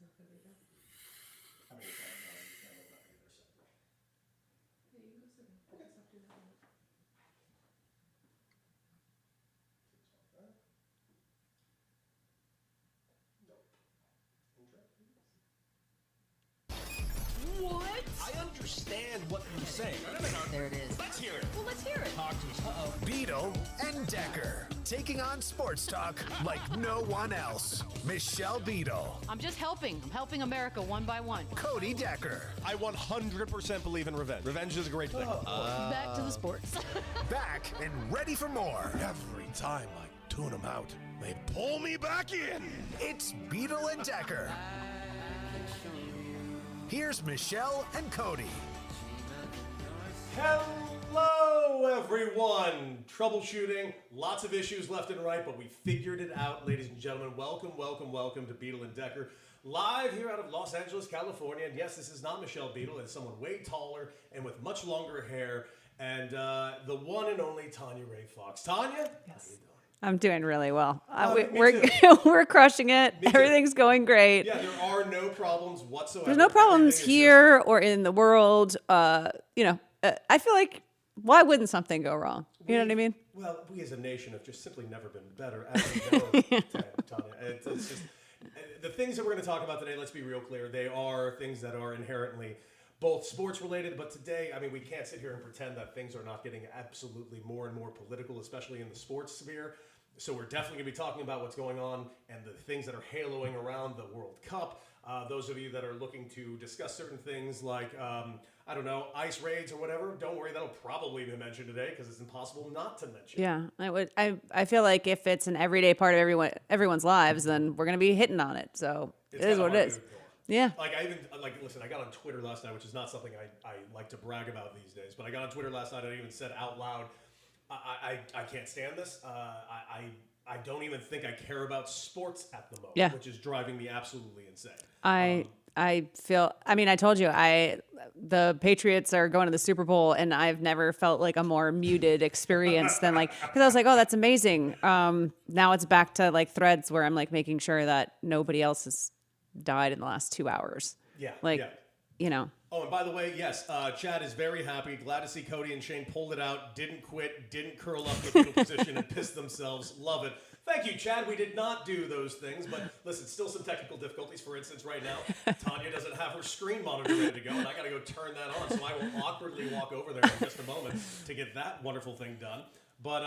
How many times are you saying I'm not going to intercept you? Yeah, you can go sit down. Okay. Stop doing that. What? I understand what you're saying. There it is. Let's hear it. Well, let's hear it. Talk to us. Beadle and Decker, taking on sports talk like no one else. Michelle Beadle, I'm just helping. I'm helping America one by one. Cody Decker, I 100% believe in revenge. Revenge is a great thing. Back to the sports. back and ready for more. Every time I tune them out, they pull me back in. It's Beadle and Decker. Here's Michelle and Cody. Hello, everyone. Troubleshooting, lots of issues left and right, but we figured it out, ladies and gentlemen. Welcome, welcome, welcome to Beadle and Decker, live here out of Los Angeles, California. And yes, this is not Michelle Beadle. It's someone way taller and with much longer hair, and the one and only Tanya Ray Fox. Tanya, how you doing? I'm doing really well. Me We're too. we're crushing it. Me too. Everything's going great. Yeah, there are no problems whatsoever. There's no problems Everything is here or in the world. I feel like, why wouldn't something go wrong? You know what I mean? Well, we as a nation have just simply never been better. As you know, Tanya, it's just the things that we're going to talk about today. Let's be real clear; they are things that are inherently both sports related. But today, I mean, we can't sit here and pretend that things are not getting absolutely more and more political, especially in the sports sphere. So we're definitely going to be talking about what's going on and the things that are haloing around the World Cup. Those of you that are looking to discuss certain things like, I don't know, ice raids or whatever, don't worry, that'll probably be mentioned today because it's impossible not to mention. Yeah, I would. I feel like if it's an everyday part of everyone's lives, then we're gonna be hitting on it. So It's it is kinda what hard it is. to ignore. Yeah. Listen, I got on Twitter last night, which is not something I like to brag about these days, but I got on Twitter last night and I even said out loud, I can't stand this. I don't even think I care about sports at the moment, Yeah. which is driving me absolutely insane. I feel. I mean, I told you, the Patriots are going to the Super Bowl, and I've never felt like a more muted experience than because I was like, oh, that's amazing. Now it's back to like threads where I'm like making sure that nobody else has died in the last 2 hours. Yeah. Like, yeah. you know. Oh, and by the way, yes, Chad is very happy. Glad to see Cody and Shane pulled it out, didn't quit, didn't curl up in the fetal position and piss themselves. Love it. Thank you, Chad. We did not do those things, but listen, still some technical difficulties. For instance, right now, Tanya doesn't have her screen monitor ready to go, and I got to go turn that on, so I will awkwardly walk over there in just a moment to get that wonderful thing done. But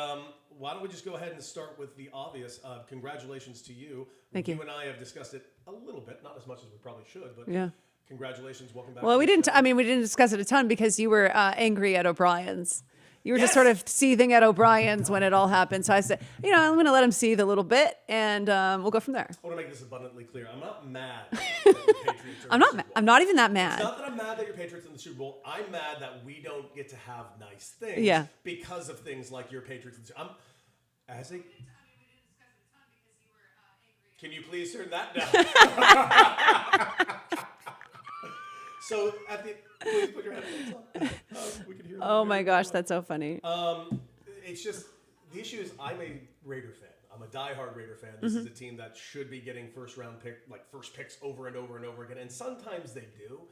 why don't we just go ahead and start with the obvious. Congratulations to you. Thank you. You and I have discussed it a little bit, not as much as we probably should, but Yeah. congratulations. Welcome back. Well, to we the didn't. show. I mean, we didn't discuss it a ton because you were angry at O'Brien's. You were Yes. just sort of seething at O'Brien's when it all happened. So I said, I'm going to let him seethe a little bit, and we'll go from there. I want to make this abundantly clear. I'm not mad that your Patriots are I'm in not. the Super Bowl. I'm not even that It's mad. not that I'm mad that your Patriots are in the Super Bowl. I'm mad that we don't get to have nice things Yeah. because of things like your Patriots. I'm as a. Can you please turn that down? So at the please put your headphones on. We can hear. Oh my gosh, that's so funny. It's just the issue is I'm a Raider fan. I'm a diehard Raider fan. This is a team that should be getting first picks over and over and over again, and sometimes they do,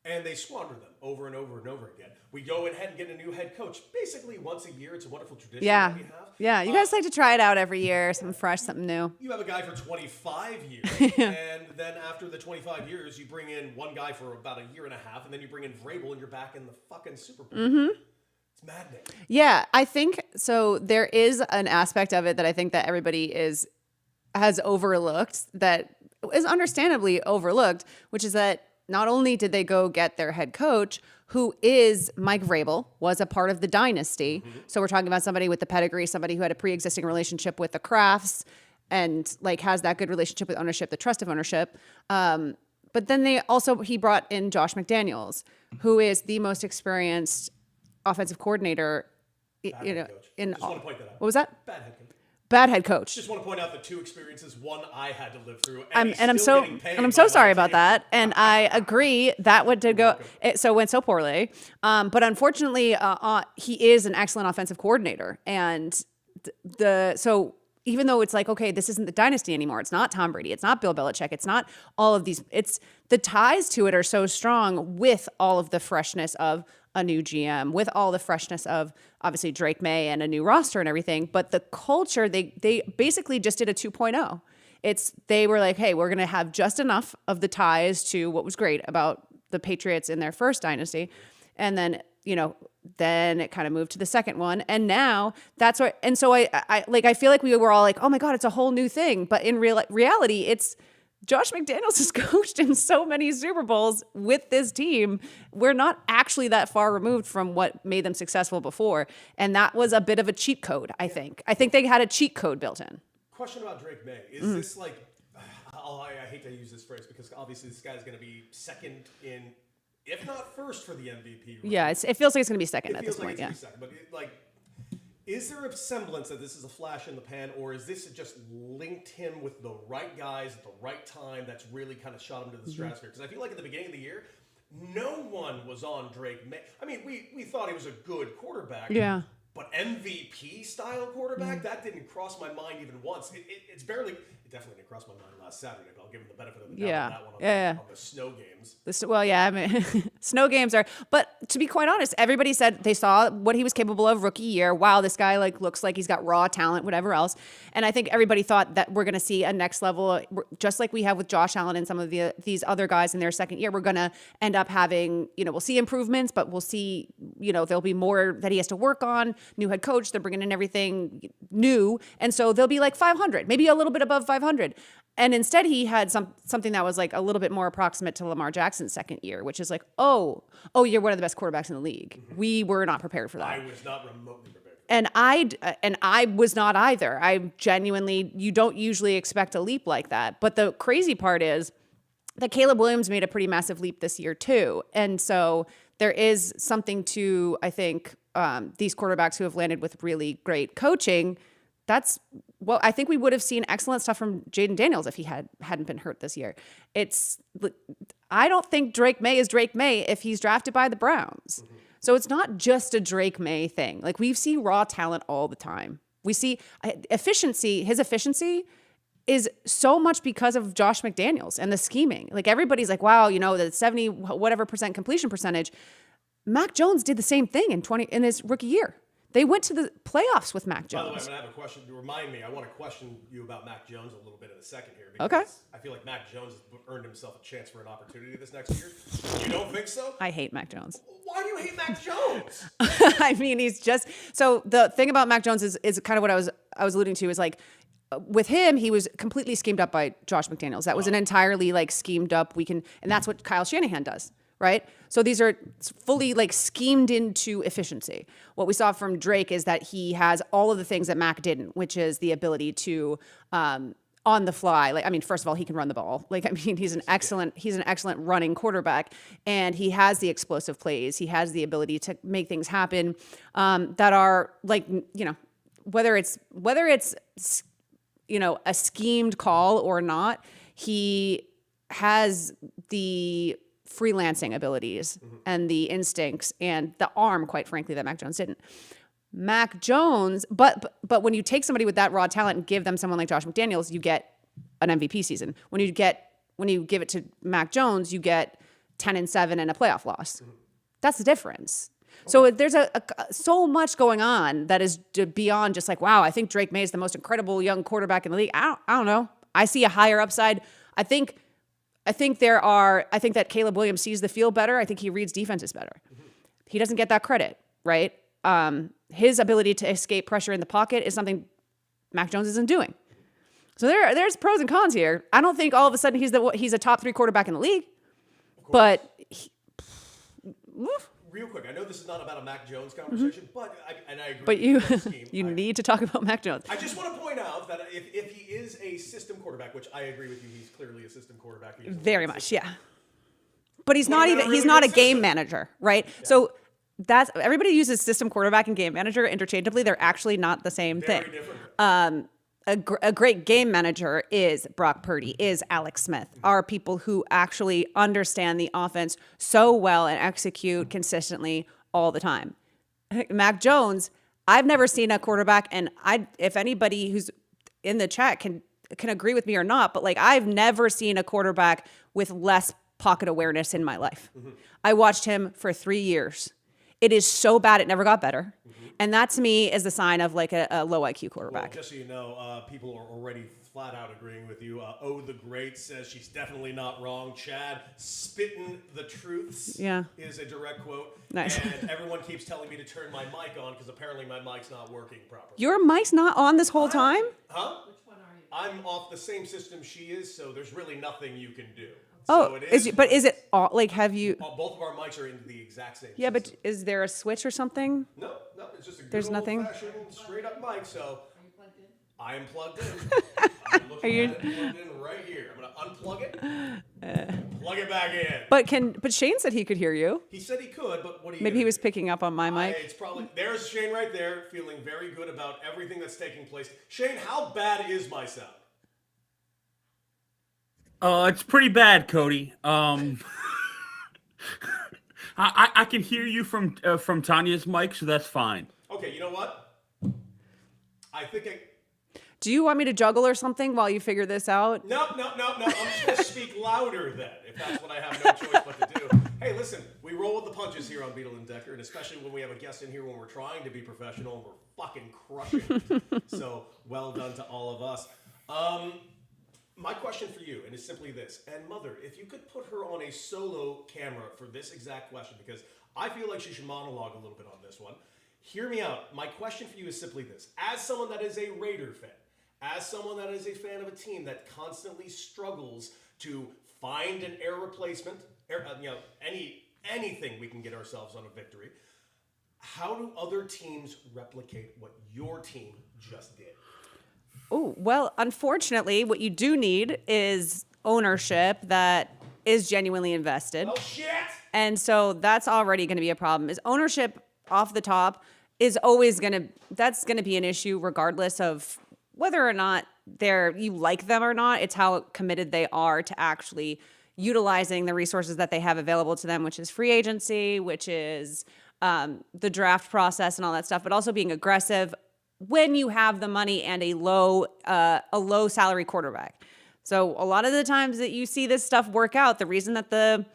and they squander them over and over and over again. We go ahead and get a new head coach basically once a year. It's a wonderful tradition Yeah. that we have. Yeah. You guys like to try it out every year, something fresh, something new. You have a guy for 25 years, and then after the 25 years, you bring in one guy for about a year and a half, and then you bring in Vrabel, and you're back in the fucking Super Bowl. It's maddening. Yeah, I think so. There is an aspect of it that I think that everybody has overlooked, that is understandably overlooked, which is that not only did they go get their head coach, who is Mike Vrabel, was a part of the dynasty. So we're talking about somebody with the pedigree, somebody who had a pre-existing relationship with the Crafts and like has that good relationship with ownership, the trust of ownership. But then he brought in Josh McDaniels, who is the most experienced offensive coordinator. Bad head coach. Just want to point that out. What was that? Bad head coach. Bad head coach. Just want to point out the two experiences. One I had to live through, I'm getting so paid sorry by about that. And I agree that it went so poorly. But unfortunately, he is an excellent offensive coordinator, and so even though it's like, okay, this isn't the dynasty anymore. It's not Tom Brady. It's not Bill Belichick. It's not all of these. It's the ties to it are so strong with all of the freshness of a new GM, with all the freshness of obviously Drake May and a new roster and everything. But the culture, they basically just did a 2.0. They were like, hey, we're going to have just enough of the ties to what was great about the Patriots in their first dynasty. And then, then it kind of moved to the second one. And now that's what, and so I feel like we were all like, oh my God, it's a whole new thing. But in reality, it's Josh McDaniels has coached in so many Super Bowls with this team. We're not actually that far removed from what made them successful before. And that was a bit of a cheat code, I think. I think they had a cheat code built in. Question about Drake May. Is this like, I hate to use this phrase because obviously this guy's going to be second in, if not first for the MVP. Right? Yeah, it feels like it's going to be second at this point. Yeah. Second, but is there a semblance that this is a flash in the pan, or is this just linked him with the right guys at the right time that's really kind of shot him to the stratosphere? Because I feel like at the beginning of the year, no one was on Drake May. I mean, we thought he was a good quarterback. Yeah. But MVP style quarterback, that didn't cross my mind even once. It definitely didn't cross my mind last Saturday, but I'll give him the benefit of the doubt on that one on the snow games. Snow games are, but to be quite honest, everybody said they saw what he was capable of rookie year. Wow, this guy looks like he's got raw talent, whatever else. And I think everybody thought that we're going to see a next level, just like we have with Josh Allen and some of these other guys in their second year. We're going to end up having, we'll see improvements, but we'll see, there'll be more that he has to work on. New head coach, they're bringing in everything new. And so they'll be like 500, maybe a little bit above 500. And instead he had something that was like a little bit more approximate to Lamar Jackson's second year, which is like, oh, you're one of the best quarterbacks in the league. Mm-hmm. We were not prepared for that. I was not remotely prepared. And I was not either. I genuinely, you don't usually expect a leap like that. But the crazy part is that Caleb Williams made a pretty massive leap this year too. And so there is something to, I think, these quarterbacks who have landed with really great coaching. I think we would have seen excellent stuff from Jaden Daniels if he hadn't been hurt this year. I don't think Drake May is Drake May if he's drafted by the Browns. Mm-hmm. So it's not just a Drake May thing. Like we see raw talent all the time. We see efficiency. His efficiency is so much because of Josh McDaniels and the scheming. Like everybody's like, wow, the 70 whatever percent completion percentage. Mac Jones did the same thing in his rookie year. They went to the playoffs with Mac Jones. By the way, I'm going to have a question. Remind me, I want to question you about Mac Jones a little bit in a second here. Okay. I feel like Mac Jones has earned himself a chance for an opportunity this next year. You don't think so? I hate Mac Jones. Why do you hate Mac Jones? I mean, he's just... So the thing about Mac Jones is kind of what I was alluding to is like, with him, he was completely schemed up by Josh McDaniels. That was an entirely schemed up, and that's what Kyle Shanahan does. Right? So these are fully schemed into efficiency. What we saw from Drake is that he has all of the things that Mac didn't, which is the ability to, on the fly. First of all, he can run the ball. He's an excellent running quarterback, and he has the explosive plays. He has the ability to make things happen, that are whether it's a schemed call or not, he has the freelancing abilities and the instincts and the arm, quite frankly, that Mac Jones didn't. Mac Jones, but when you take somebody with that raw talent and give them someone like Josh McDaniels, you get an MVP season. When you give it to Mac Jones, you get 10-7 and a playoff loss. That's the difference. Okay. So there's so much going on that is beyond just wow, I think Drake May is the most incredible young quarterback in the league. I don't know. I see a higher upside. I think that Caleb Williams sees the field better. I think he reads defenses better. Mm-hmm. He doesn't get that credit, right? His ability to escape pressure in the pocket is something Mac Jones isn't doing. So there's pros and cons here. I don't think all of a sudden he's a top 3 quarterback in the league, but real quick, I know this is not about a Mac Jones conversation, but I agree. But you need to talk about Mac Jones. I just want to point out that if he is a system quarterback, which I agree with you, he's clearly a system quarterback. Very much, yeah. But he's not a game manager, right? Yeah. So that's everybody uses system quarterback and game manager interchangeably. They're actually not the same thing. Very different. A great game manager is Brock Purdy, is Alex Smith, are people who actually understand the offense so well and execute consistently all the time. Mac Jones, I've never seen a quarterback, and if anybody in the chat can agree with me or not, but like I've never seen a quarterback with less pocket awareness in my life. I watched him for 3 years. It is so bad it never got better. And that to me is the sign of like a low IQ quarterback. Well, just so you know, people are already flat out agreeing with you. The Great says she's definitely not wrong. Chad, spitting the truths is a direct quote. Nice. And everyone keeps telling me to turn my mic on because apparently my mic's not working properly. Your mic's not on this whole time? Huh? Which one are you? I'm off the same system she is, so there's really nothing you can do. Oh, So it is it all, like, have you? Both of our mics are in the exact same Yeah, system. but is there a switch or something? No, it's just a good There's nothing? old-fashioned straight-up mic, so Are you plugged in? I am plugged in. I'm looking Are you- at it plugged in right here. I'm going to unplug it, plug it back in. But Shane said he could hear you. He said he could, but what do you Maybe he was picking up on my mic. It's probably, there's Shane right there, feeling very good about everything that's taking place. Shane, how bad is my sound? It's pretty bad, Cody. I can hear you from Tanya's mic, so that's fine. Okay, you know what? I think Do you want me to juggle or something while you figure this out? No. I'm just going to speak louder then, if that's what I have no choice but to do. Hey, listen, we roll with the punches here on Beadle and Decker, and especially when we have a guest in here when we're trying to be professional and we're fucking crushing it. So, well done to all of us. My question for you, and it's simply this. And Mother, if you could put her on a solo camera for this exact question, because I feel like she should monologue a little bit on this one. Hear me out. My question for you is simply this. As someone that is a Raider fan, as someone that is a fan of a team that constantly struggles to find an air replacement, anything we can get ourselves on a victory, how do other teams replicate what your team just did? Oh, well, unfortunately, what you do need is ownership that is genuinely invested. Oh, shit! And so that's already going to be a problem. Is ownership off the top is always going to be an issue regardless of whether or not you like them or not. It's how committed they are to actually utilizing the resources that they have available to them, which is free agency, which is the draft process and all that stuff, but also being aggressive when you have the money and a low salary quarterback. So a lot of the times that you see this stuff work out, the reason that the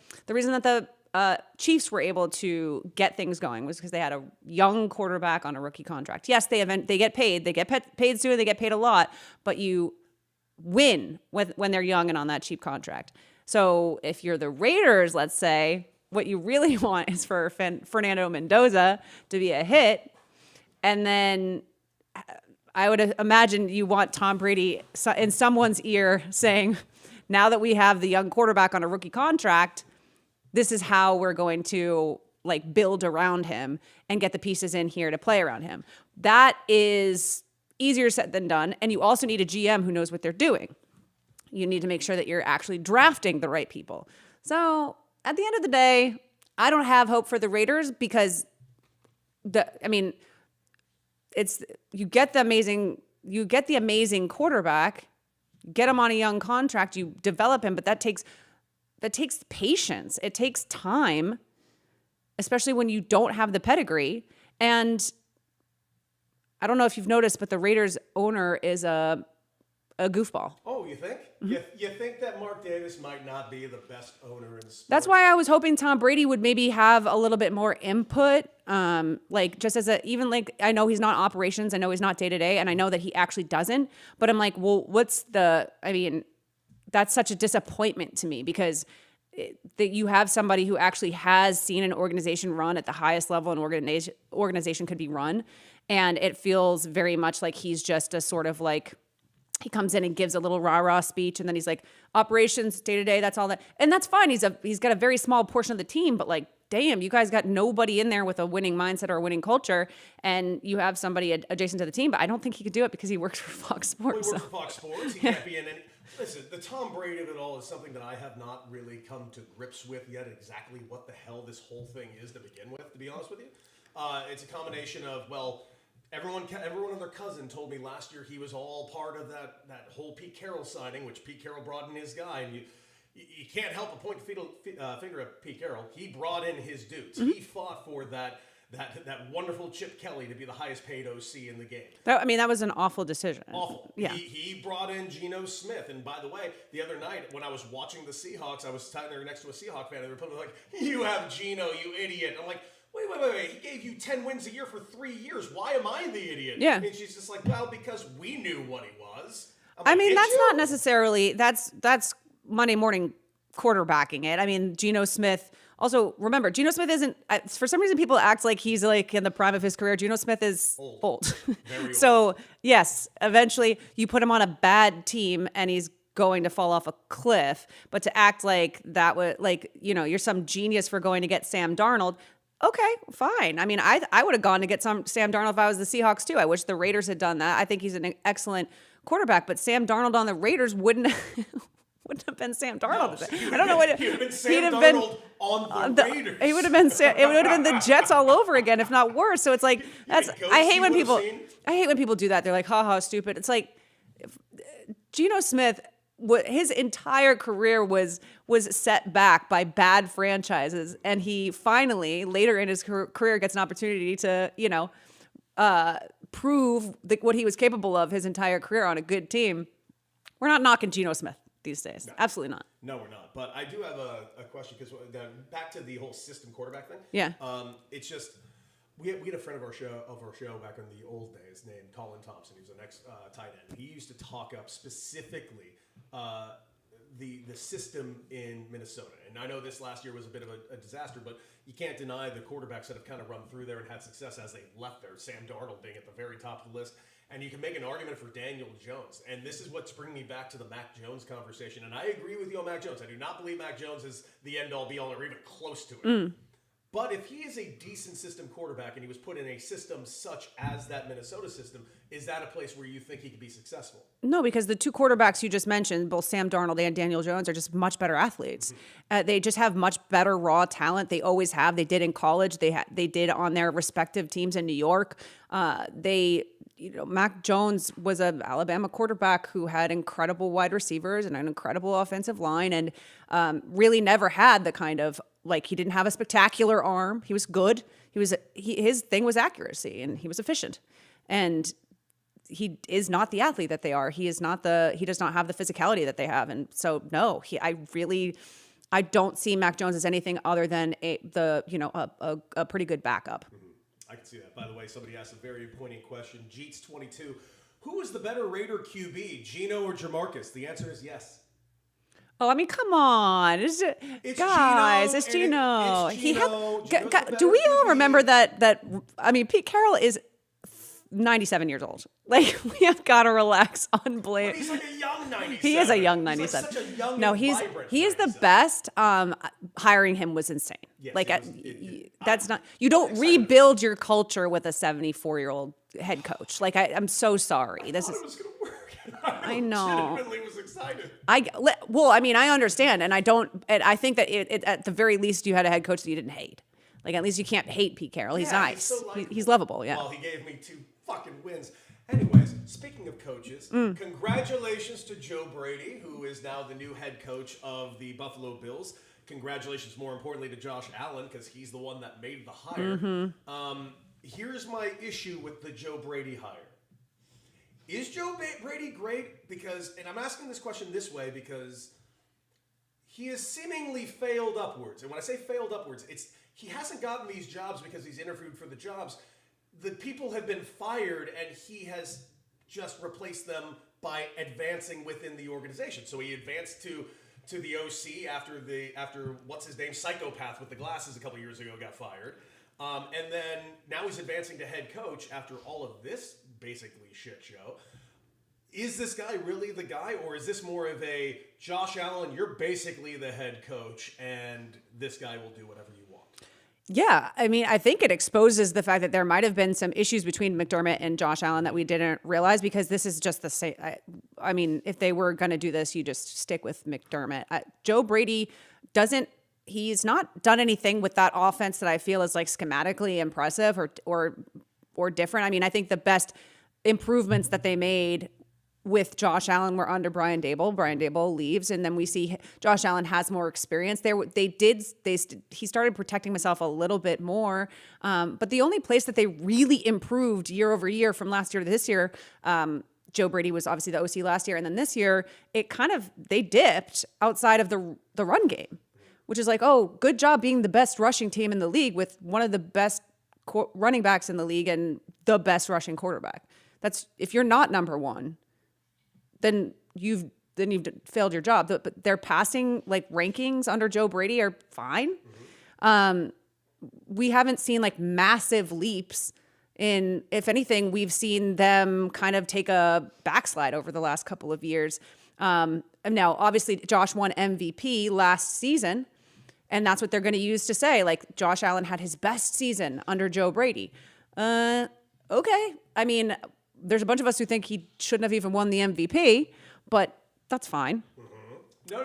Chiefs were able to get things going was because they had a young quarterback on a rookie contract. Yes, they get paid. They get paid soon. They get paid a lot, but you win when they're young and on that cheap contract. So if you're the Raiders, let's say, what you really want is for Fernando Mendoza to be a hit, and then I would imagine you want Tom Brady in someone's ear saying, now that we have the young quarterback on a rookie contract, this is how we're going to like build around him and get the pieces in here to play around him. That is easier said than done. And you also need a GM who knows what they're doing. You need to make sure that you're actually drafting the right people. So at the end of the day, I don't have hope for the Raiders because you get the amazing quarterback, get him on a young contract, you develop him, but that takes patience. It takes time, especially when you don't have the pedigree. And I don't know if you've noticed, but the Raiders owner is a goofball. Oh, you think? Mm-hmm. You think that Mark Davis might not be the best owner in sports? That's why I was hoping Tom Brady would maybe have a little bit more input. Just as I know he's not operations, I know he's not day to day, and I know that he actually doesn't. But I'm like, well, that's such a disappointment to me because that you have somebody who actually has seen an organization run at the highest level an organization could be run. And it feels very much like he's just a sort of like, he comes in and gives a little rah-rah speech, and then he's like, operations, day-to-day, that's all that. And that's fine. He's got a very small portion of the team, but like, damn, you guys got nobody in there with a winning mindset or a winning culture, and you have somebody adjacent to the team, but I don't think he could do it because he works for Fox Sports. He works for Fox Sports. He can't be in any... Listen, the Tom Brady of it all is something that I have not really come to grips with yet, exactly what the hell this whole thing is to begin with, to be honest with you. It's a combination of, well... Everyone and their cousin told me last year he was all part of that whole Pete Carroll signing, which Pete Carroll brought in his guy. And you can't help but point the finger at Pete Carroll. He brought in his dudes. Mm-hmm. He fought for that that wonderful Chip Kelly to be the highest paid OC in the game. That was an awful decision. Awful. Yeah. He brought in Geno Smith. And by the way, the other night when I was watching the Seahawks, I was sitting there next to a Seahawk fan, and they were probably like, "You have Geno, you idiot." I'm like, wait. He gave you 10 wins a year for 3 years. Why am I the idiot? Yeah. And she's just like, well, because we knew what he was. I'm I like, mean, "Did that's you?" not necessarily that's Monday morning quarterbacking it. I mean, Geno Smith. Also, remember, Geno Smith isn't. For some reason, people act like he's like in the prime of his career. Geno Smith is old. Very old. So yes, eventually you put him on a bad team and he's going to fall off a cliff. But to act like that would you're some genius for going to get Sam Darnold. Okay, fine. I mean, I would have gone to get Sam Darnold if I was the Seahawks too. I wish the Raiders had done that. I think he's an excellent quarterback, but Sam Darnold on the Raiders wouldn't have been Sam Darnold. No, I don't know what he would have been Sam Darnold on the Raiders. He would have been. It would have been the Jets all over again, if not worse. So it's like that's. I hate when people do that. They're like, "Ha ha, stupid." It's like Geno Smith. His entire career was set back by bad franchises, and he finally later in his career gets an opportunity to prove what he was capable of his entire career on a good team. We're not knocking Geno Smith these days. No. Absolutely not. No, we're not. But I do have a question because back to the whole system quarterback thing. Yeah. It's just we had a friend of our show back in the old days named Colin Thompson. He was an ex tight end. He used to talk up specifically the system in Minnesota. And I know this last year was a bit of a disaster, but you can't deny the quarterbacks that have kind of run through there and had success as they left there. Sam Darnold being at the very top of the list. And you can make an argument for Daniel Jones. And this is what's bringing me back to the Mac Jones conversation. And I agree with you on Mac Jones. I do not believe Mac Jones is the end-all, be-all, or even close to it. But if he is a decent system quarterback and he was put in a system such as that Minnesota system, is that a place where you think he could be successful? No, because the two quarterbacks you just mentioned, both Sam Darnold and Daniel Jones, are just much better athletes. They just have much better raw talent. They always have. They did in college. They did on their respective teams in New York. Mac Jones was an Alabama quarterback who had incredible wide receivers and an incredible offensive line, and really never had the kind of he didn't have a spectacular arm. He was good. His thing was accuracy, and he was efficient. And he is not the athlete that they are. He does not have the physicality that they have. And so no, I don't see Mac Jones as anything other than a pretty good backup. I can see that. By the way, somebody asked a very poignant question. Jeets22, who is the better Raider QB, Geno or Jamarcus? The answer is yes. Oh, I mean, come on. It's Geno. It's Geno. Do we all remember that Pete Carroll is 97 years old. We have got to relax on Blake. But he's like a young 97. He is a young 97. He's like such a young he is the best. Hiring him was insane. Yes, that's not. You don't rebuild your culture with a 74-year-old head coach. I'm so sorry. I thought it was going to work. I know. Legitimately was excited. I understand, and I don't. And I think that at the very least, you had a head coach that you didn't hate. At least you can't hate Pete Carroll. He's nice. He's lovable. Yeah. Well, he gave me 2 fucking wins. Anyways, speaking of coaches, congratulations to Joe Brady, who is now the new head coach of the Buffalo Bills. Congratulations, more importantly, to Josh Allen, because he's the one that made the hire. Here's my issue with the Joe Brady hire. Is Joe Brady great? And I'm asking this question this way because he has seemingly failed upwards. And when I say failed upwards, he hasn't gotten these jobs because he's interviewed for the jobs. The people have been fired, and he has just replaced them by advancing within the organization. So he advanced to the OC after what's his name, psychopath with the glasses a couple years ago got fired. And then now he's advancing to head coach after all of this basically shit show. Is this guy really the guy, or is this more of a Josh Allen, you're basically the head coach, and this guy will do whatever you want? Yeah, I think it exposes the fact that there might have been some issues between McDermott and Josh Allen that we didn't realize, because this is just the same. If they were going to do this, you just stick with McDermott. Joe Brady he's not done anything with that offense that I feel is schematically impressive or different. I think the best improvements that they made with Josh Allen were under Brian Dable. Brian Dable leaves, and then we see Josh Allen has more experience. He started protecting himself a little bit more. But the only place that they really improved year over year from last year to this year, Joe Brady was obviously the OC last year, and then this year they dipped outside of the run game, which is like, oh, good job being the best rushing team in the league with one of the best running backs in the league and the best rushing quarterback. That's if you're not number one, then you've failed your job. But their passing rankings under Joe Brady are fine. We haven't seen massive leaps in. If anything, we've seen them kind of take a backslide over the last couple of years. Now, obviously, Josh won MVP last season, and that's what they're going to use to say Josh Allen had his best season under Joe Brady. Okay, I mean, there's a bunch of us who think he shouldn't have even won the MVP, but that's fine. No.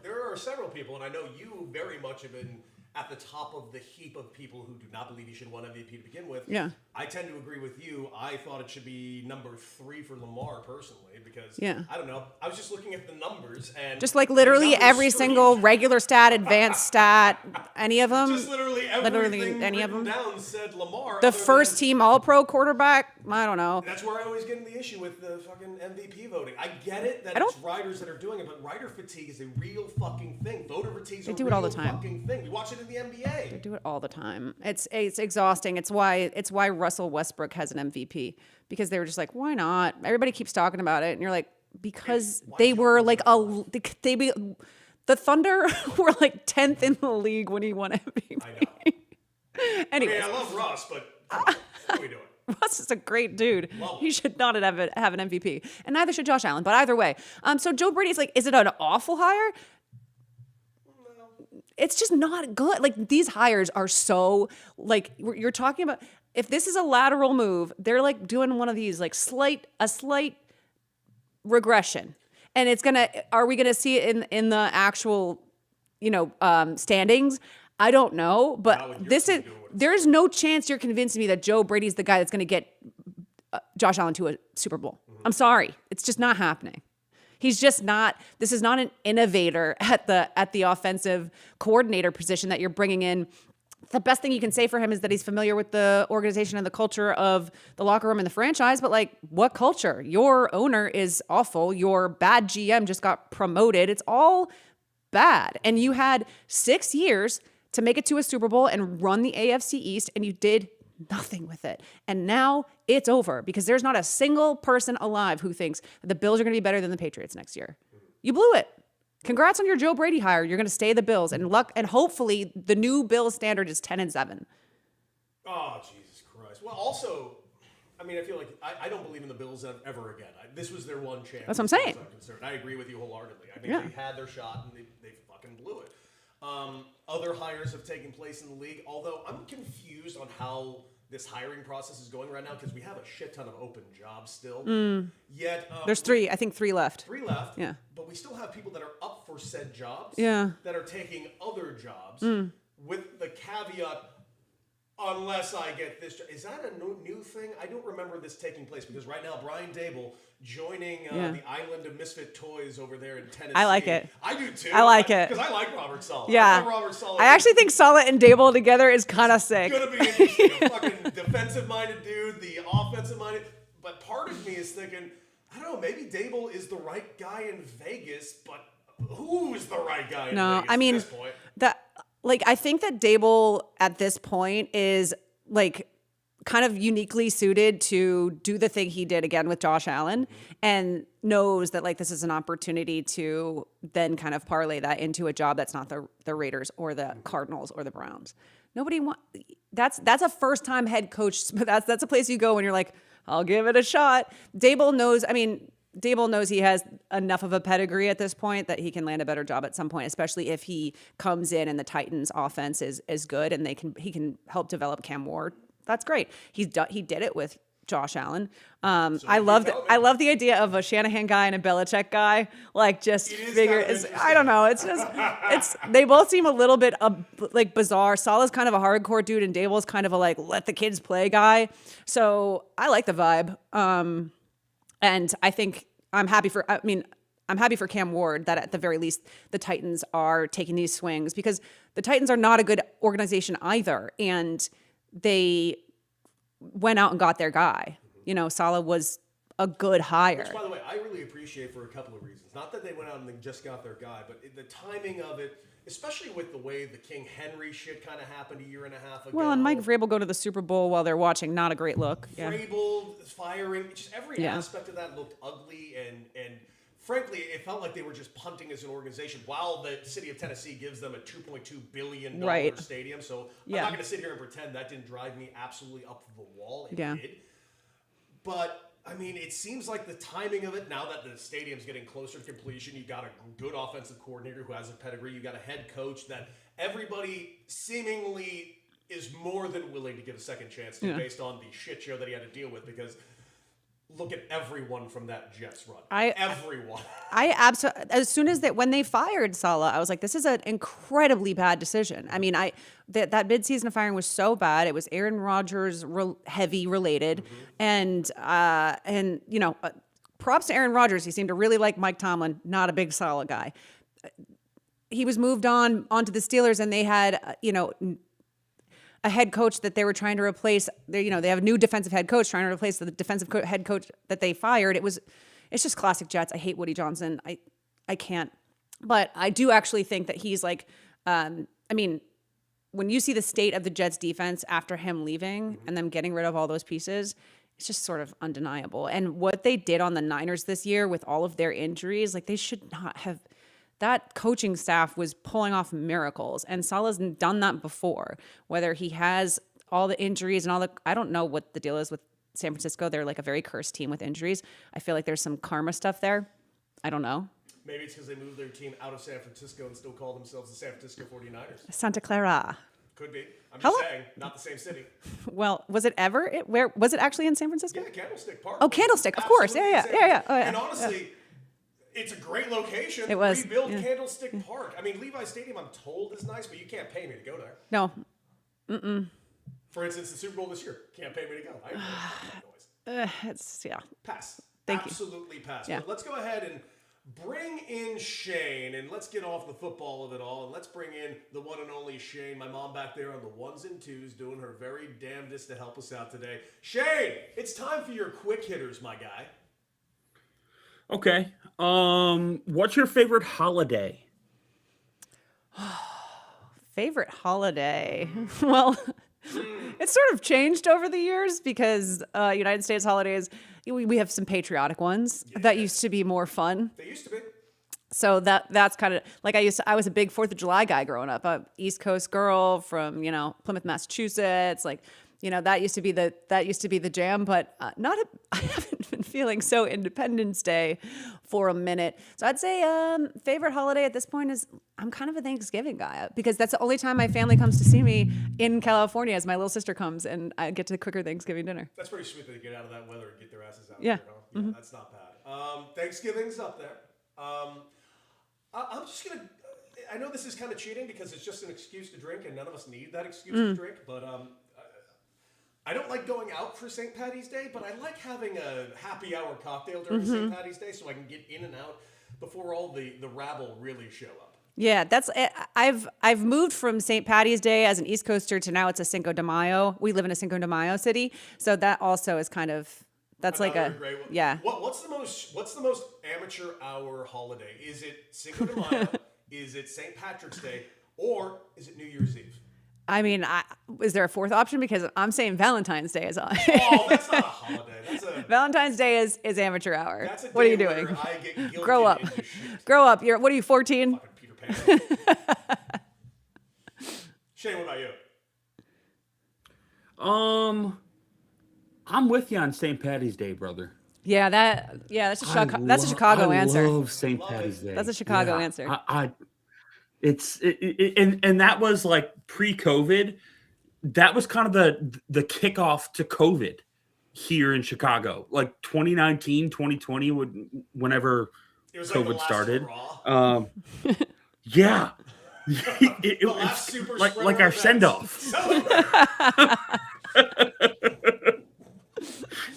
There are several people, and I know you very much have been at the top of the heap of people who do not believe he should have won MVP to begin with. Yeah. I tend to agree with you. I thought it should be number 3 for Lamar personally because, I don't know, I was just looking at the numbers and... Just literally every single regular stat, advanced stat, any of them. Just literally everything any of them. down said Lamar. The first team All-Pro quarterback, I don't know. That's where I always get in the issue with the fucking MVP voting. I get it that it's writers that are doing it, but writer fatigue is a real fucking thing. Voter fatigue is a real fucking thing. We watch it in the NBA. They do it all the time. It's exhausting. It's why Russell Westbrook has an MVP, because they were just like, why not? Everybody keeps talking about it, and you're like, because they were the Thunder were 10th in the league when he won MVP. I know. Anyways, I mean, I love Russ, but what are we doing? Russ is a great dude. He should not have an MVP, and neither should Josh Allen. But either way, so Joe Brady's is it an awful hire? It's just not good. These hires are so you're talking about. If this is a lateral move, they're doing one of these a slight regression, and it's gonna. Are we gonna see it in the actual, standings? I don't know, but there's no chance you're convincing me that Joe Brady's the guy that's gonna get Josh Allen to a Super Bowl. I'm sorry, it's just not happening. He's just not. This is not an innovator at the offensive coordinator position that you're bringing in. The best thing you can say for him is that he's familiar with the organization and the culture of the locker room and the franchise. But what culture? Your owner is awful. Your bad GM just got promoted. It's all bad. And you had 6 years to make it to a Super Bowl and run the AFC East, and you did nothing with it. And now it's over because there's not a single person alive who thinks that the Bills are going to be better than the Patriots next year. You blew it. Congrats on your Joe Brady hire. You're going to stay the Bills, and hopefully the new Bills standard is 10-7. Oh, Jesus Christ. Well, also, I mean, I feel like I don't believe in the Bills ever again. This was their one chance. That's what I'm saying. I agree with you wholeheartedly. I think they had their shot and they fucking blew it. Other hires have taken place in the league, although I'm confused on how this hiring process is going right now because we have a shit ton of open jobs still. Yet there's 3. I think 3 left. 3 left. Yeah. But we still have people that are up for said jobs. Yeah. That are taking other jobs with the caveat, unless I get this job. Is that a new thing? I don't remember this taking place because right now Brian Dable joining the island of misfit toys over there in Tennessee. I like it. I do too. I like it. Because I like Robert Saleh. Yeah. I love Robert Saleh. I actually think Saleh and Dable together is kind of sick. It's going to be interesting. A fucking defensive-minded dude, the offensive-minded. But part of me is thinking, I don't know, maybe Dable is the right guy in Vegas, but who's the right guy in Vegas I mean, at this point? I think that Dable at this point is kind of uniquely suited to do the thing he did again with Josh Allen and knows that this is an opportunity to then kind of parlay that into a job that's not the Raiders or the Cardinals or the Browns. Nobody that's a first time head coach. That's a place you go when you're like, I'll give it a shot. Dable knows he has enough of a pedigree at this point that he can land a better job at some point, especially if he comes in and the Titans offense is good and he can help develop Cam Ward. That's great. He did it with Josh Allen. I love the idea of a Shanahan guy and a Belichick guy. I don't know. It's just they both seem a little bit bizarre. Saleh's kind of a hardcore dude, and Dable's kind of a let the kids play guy. So I like the vibe. And I think I'm happy for Cam Ward that at the very least the Titans are taking these swings, because the Titans are not a good organization either. And they went out and got their guy. Saleh was a good hire. Which, by the way, I really appreciate for a couple of reasons. Not that they went out and they just got their guy, but the timing of it, especially with the way the King Henry shit kind of happened a year and a half ago. Well, and Mike Vrabel go to the Super Bowl while they're watching. Not a great look. Yeah. Vrabel firing, just every aspect of that looked ugly, and frankly, it felt like they were just punting as an organization while the city of Tennessee gives them a $2.2 billion stadium. So I'm not going to sit here and pretend that didn't drive me absolutely up the wall. It did. But I mean, it seems like the timing of it, now that the stadium's getting closer to completion, you got a good offensive coordinator who has a pedigree, you got a head coach that everybody seemingly is more than willing to give a second chance to based on the shit show that he had to deal with, because look at everyone from that Jets run. Everyone. I absolutely, as soon as when they fired Saleh, I was like, this is an incredibly bad decision. I mean, that midseason firing was so bad. It was Aaron Rodgers heavy related. And props to Aaron Rodgers. He seemed to really like Mike Tomlin, not a big Saleh guy. He was moved onto the Steelers, and they had, a head coach that they were trying to replace. They have a new defensive head coach trying to replace the defensive head coach that they fired. It's just classic Jets. I hate Woody Johnson. I can't. But I do actually think that he's like, when you see the state of the Jets defense after him leaving and them getting rid of all those pieces, it's just sort of undeniable. And what they did on the Niners this year with all of their injuries, like they should not have. That coaching staff was pulling off miracles, and Saleh's done that before. Whether he has all the injuries and I don't know what the deal is with San Francisco. They're like a very cursed team with injuries. I feel like there's some karma stuff there. I don't know. Maybe it's because they moved their team out of San Francisco and still call themselves the San Francisco 49ers. Santa Clara. Could be. I'm just saying, not the same city. Well, was it ever? Where was it actually in San Francisco? Yeah, Candlestick Park. Oh, Candlestick, of course. Yeah. Oh, yeah. And honestly, it's a great location. It was. Rebuild Candlestick Park. I mean, Levi Stadium, I'm told, is nice, but you can't pay me to go there. No. For instance, the Super Bowl this year, can't pay me to go. I ain't that noise. It's Pass. Thank you. Absolutely pass. Yeah. But let's go ahead and bring in Shane, and let's get off the football of it all, and let's bring in the one and only Shane, my mom back there on the ones and twos, doing her very damnedest to help us out today. Shane, it's time for your quick hitters, my guy. Okay. What's your favorite holiday? Favorite holiday? Well, it's sort of changed over the years because United States holidays, we have some patriotic ones that used to be more fun. They used to be. So that's kind of like I was a big 4th of July guy growing up, a East Coast girl from, Plymouth, Massachusetts, like, that used to be the jam, but I haven't been feeling so Independence Day for a minute. So I'd say favorite holiday at this point is I'm kind of a Thanksgiving guy because that's the only time my family comes to see me in California as my little sister comes and I get to cook her Thanksgiving dinner. That's pretty sweet that they get out of that weather and get their asses out Yeah. there. Huh? Yeah, that's not bad. Thanksgiving's up there. I'm just going to... I know this is kind of cheating because it's just an excuse to drink and none of us need that excuse to drink, but... I don't like going out for St. Patty's Day, but I like having a happy hour cocktail during St. Patty's Day so I can get in and out before all the rabble really show up. Yeah, that's I've moved from St. Patty's Day as an East Coaster to now it's a Cinco de Mayo. We live in a Cinco de Mayo city, so that also is kind of that's Another like a great one. Yeah. What's the most amateur hour holiday? Is it Cinco de Mayo? Is it St. Patrick's Day? Or is it New Year's Eve? I mean, is there a fourth option? Because I'm saying Valentine's Day is on. Oh, that's not a holiday. Valentine's Day is amateur hour. That's a what are you day doing? where I get guilted Grow up. into shit. Grow up. What are you, 14? Fucking Peter Pan. Shane, what about you? I'm with you on St. Patty's Day, brother. Yeah, that's a Chicago answer. I love St. Patty's Day. That's a Chicago answer. And that was like pre-COVID. That was kind of the kickoff to COVID here in Chicago, like 2019, 2020, whenever COVID started. Yeah, it was like our send off.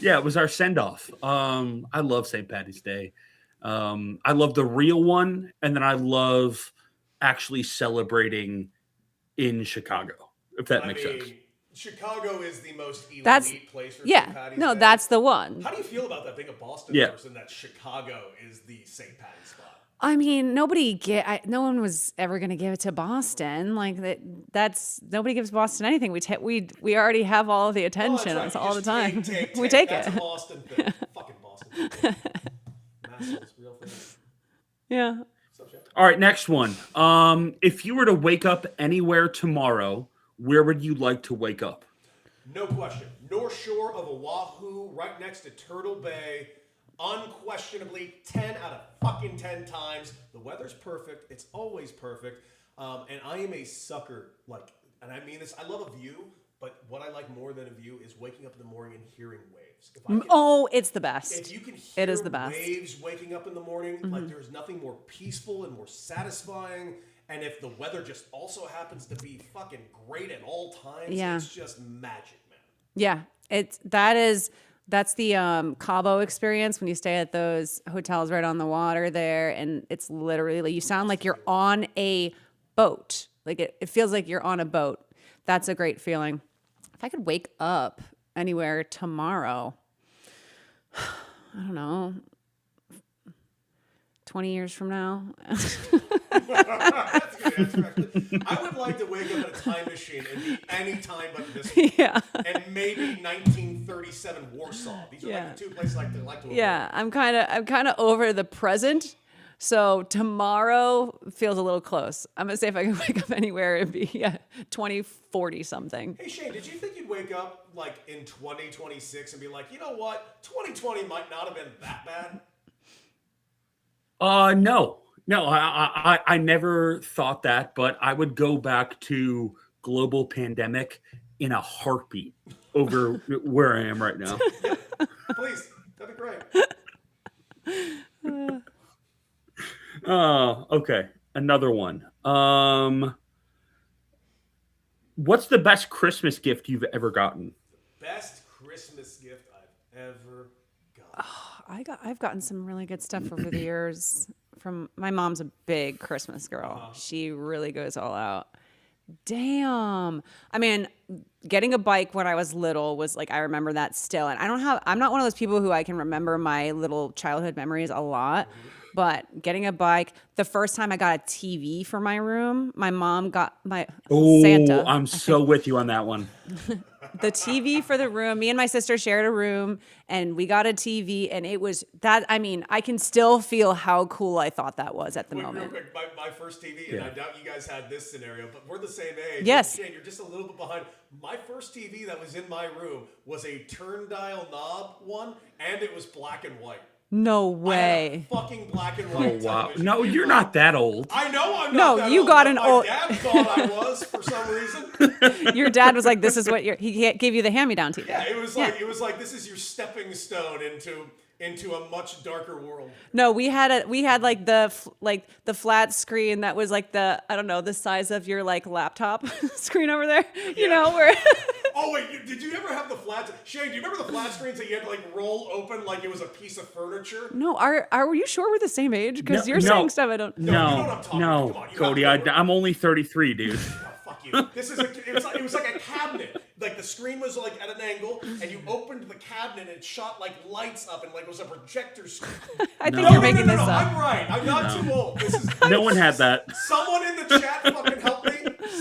Yeah, it was our send off. I love St. Patty's Day. I love the real one, and then I love actually celebrating in Chicago, if that makes sense. Chicago is the most elite That's place for yeah. St. Patty's No, Day. that's the one. How do you feel about that being a Boston Yeah. person that Chicago is the St. Patty's spot? I mean, no one was ever going to give it to Boston. Like that's nobody gives Boston anything. We already have all of the attention That's right. all You the just time. take. We take That's it. a Boston thing. Fucking Boston thing. Massholes, real thing. Yeah. All right, next one. If you were to wake up anywhere tomorrow, where would you like to wake up? No question. North Shore of Oahu, right next to Turtle Bay. Unquestionably, 10 out of fucking 10 times. The weather's perfect. It's always perfect. And I am a sucker, and I mean this, I love a view, but what I like more than a view is waking up in the morning and hearing waves. It's the best. If you can hear It is the best. waves waking up in the morning, like there's nothing more peaceful and more satisfying. And if the weather just also happens to be fucking great at all times, it's just magic, man. Yeah. That's the Cabo experience when you stay at those hotels right on the water there, and it's literally like you sound like you're on a boat. Like it feels like you're on a boat. That's a great feeling. If I could wake up anywhere tomorrow, I don't know, 20 years from now. That's a good answer, actually. I would like to wake up in a time machine and be any time but this one. Yeah. And maybe 1937 Warsaw. These are like the two places I like to avoid. Yeah, I'm kind of over the present. So tomorrow feels a little close. I'm gonna say if I could wake up anywhere, it'd be 2040 something. Hey Shane, did you think you'd wake up like in 2026 and be like, you know what, 2020 might not have been that bad? No, I never thought that, but I would go back to global pandemic in a heartbeat over where I am right now. Please, that'd be great. Oh, okay. Another one. What's the best Christmas gift you've ever gotten? Best Christmas gift I've ever gotten. I've gotten some really good stuff over the years. From my mom's a big Christmas girl. She really goes all out. Damn. I mean, getting a bike when I was little was like, I remember that still. And I'm not one of those people who I can remember my little childhood memories a lot. But getting a bike, the first time I got a TV for my room, my mom got my Santa. I'm so with you on that one. The TV for the room. Me and my sister shared a room, and we got a TV, and it was that. I mean, I can still feel how cool I thought that was at the moment. Real quick, my first TV, and I doubt you guys had this scenario, but we're the same age. Yes. Shane, you're just a little bit behind. My first TV that was in my room was a turn dial knob one, and it was black and white. No I had way. a fucking black and Oh, white wow. television. No, you're not that old. I know I'm No, not that you old, got but an my old- dad thought I was for some reason. Your dad was like, "This is what he gave you the hand-me-down TV." Yeah, it was like this is your stepping stone into a much darker world. No, we had like the flat screen that was like the size of your like laptop screen over there. You know where. Oh wait, did you ever have the flat? Shane, do you remember the flat screens that you had to like roll open like it was a piece of furniture? No, are you sure we're the same age? Because you're No. saying stuff I don't. you know what I'm talking about. Come on, you Cody, have to- I'm only 33, dude. Oh, fuck you. It was like a cabinet. Like the screen was like at an angle, and you opened the cabinet and it shot like lights up, and like it was a projector screen. I think you're making this up. I'm right. I'm not too old. This is No one had that. someone in the chat fucking help me.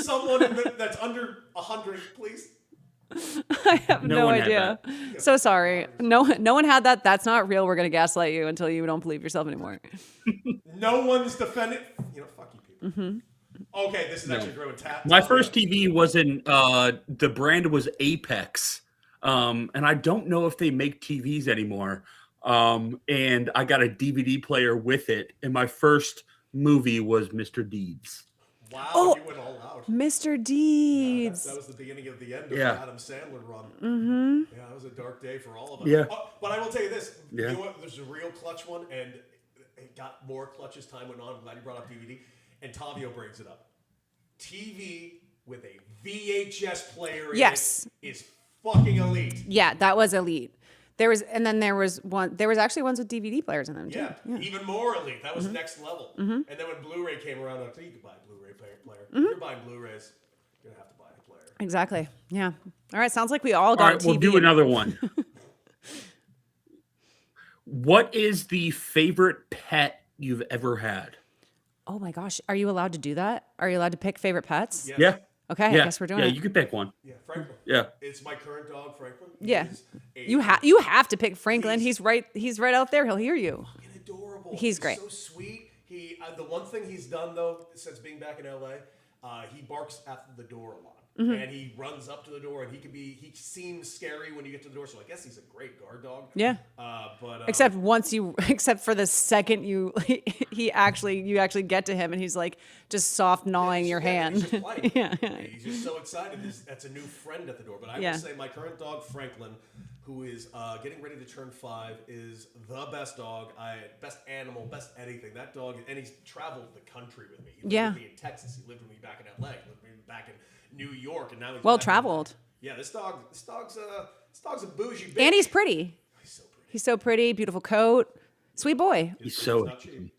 Someone that's under 100, please. I have No no one had idea. So sorry. No one had that. That's not real. We're gonna gaslight you until you don't believe yourself anymore. No one's defending. You know, fuck you people. Mm-hmm. Okay, this is actually growing tap. My first TV was the brand was Apex. And I don't know if they make TVs anymore. And I got a DVD player with it. And my first movie was Mr. Deeds. Wow, you went all out. Mr. Deeds. That was the beginning of the end of Yeah. the Adam Sandler run. Mm-hmm. Yeah, that was a dark day for all of us. Yeah. But I will tell you this. Yeah. You know what? There's a real clutch one, and it got more clutch as time went on. I'm glad you brought up DVD. And Tavio brings it up. TV with a VHS player in Yes. it is fucking elite. Yeah, that was elite. There was actually ones with DVD players in them too. Yeah, even more elite. That was next level. And then when Blu-ray came around, I think you could buy a Blu-ray player. If you're buying Blu-rays, you're gonna have to buy a player. Exactly. Yeah. All right. Sounds like we all All got right, TV. we'll do another one. What is the favorite pet you've ever had? Oh my gosh. Are you allowed to do that? Are you allowed to pick favorite pets? Yes. Yeah. Okay. I Yeah. guess we're doing Yeah, it. you could pick one. Yeah, Franklin. Yeah. It's my current dog, Franklin. Yeah. He's You have to pick Franklin. He's right out there. He'll hear you. fucking adorable. He's great. So sweet. He the one thing he's done though since being back in LA, he barks at the door a lot. And he runs up to the door, and he seems scary when you get to the door. So I guess he's a great guard dog. Yeah. But Except for the second you actually get to him, and he's like just soft gnawing your hand. He's just playing. Yeah. He's just so excited. That's a new friend at the door. But I Yeah. will say my current dog, Franklin, who is getting ready to turn 5, is the best dog. Best animal, best anything. That dog, and he's traveled the country with me. He lived Yeah. with me in Texas. He lived with me back in LA. He lived with me back in New York, and now he's Well back in- traveled. Yeah, this dog's a bougie bitch. And he's pretty. He's so pretty. He's so pretty. Beautiful coat. Sweet boy. He's so not cheap.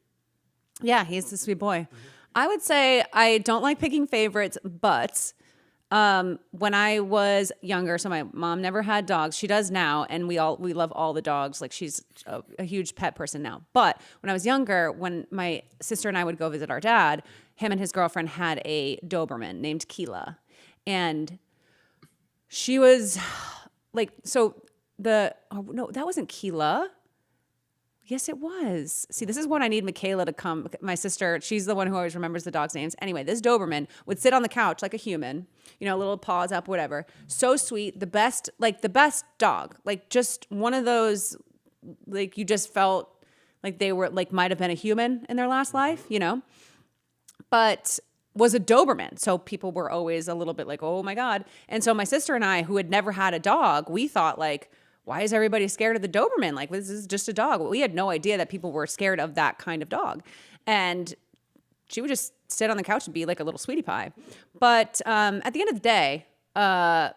Yeah, he's a sweet boy. I would say I don't like picking favorites, but when I was younger, so my mom never had dogs. She does now, and we love all the dogs. Like she's a huge pet person now. But when I was younger, when my sister and I would go visit our dad, him and his girlfriend had a Doberman named Keela, and she was like, that wasn't Keela. Yes, it was. See, this is when I need Michaela to come. My sister, she's the one who always remembers the dog's names. Anyway, this Doberman would sit on the couch like a human, little paws up, whatever. So sweet. The best dog. Like just one of those, like you just felt like they were like might have been a human in their last life, but was a Doberman. So people were always a little bit like, oh my God. And so my sister and I, who had never had a dog, we thought like, why is everybody scared of the Doberman? Like, this is just a dog. We had no idea that people were scared of that kind of dog. And she would just sit on the couch and be like a little sweetie pie. But at the end of the day, I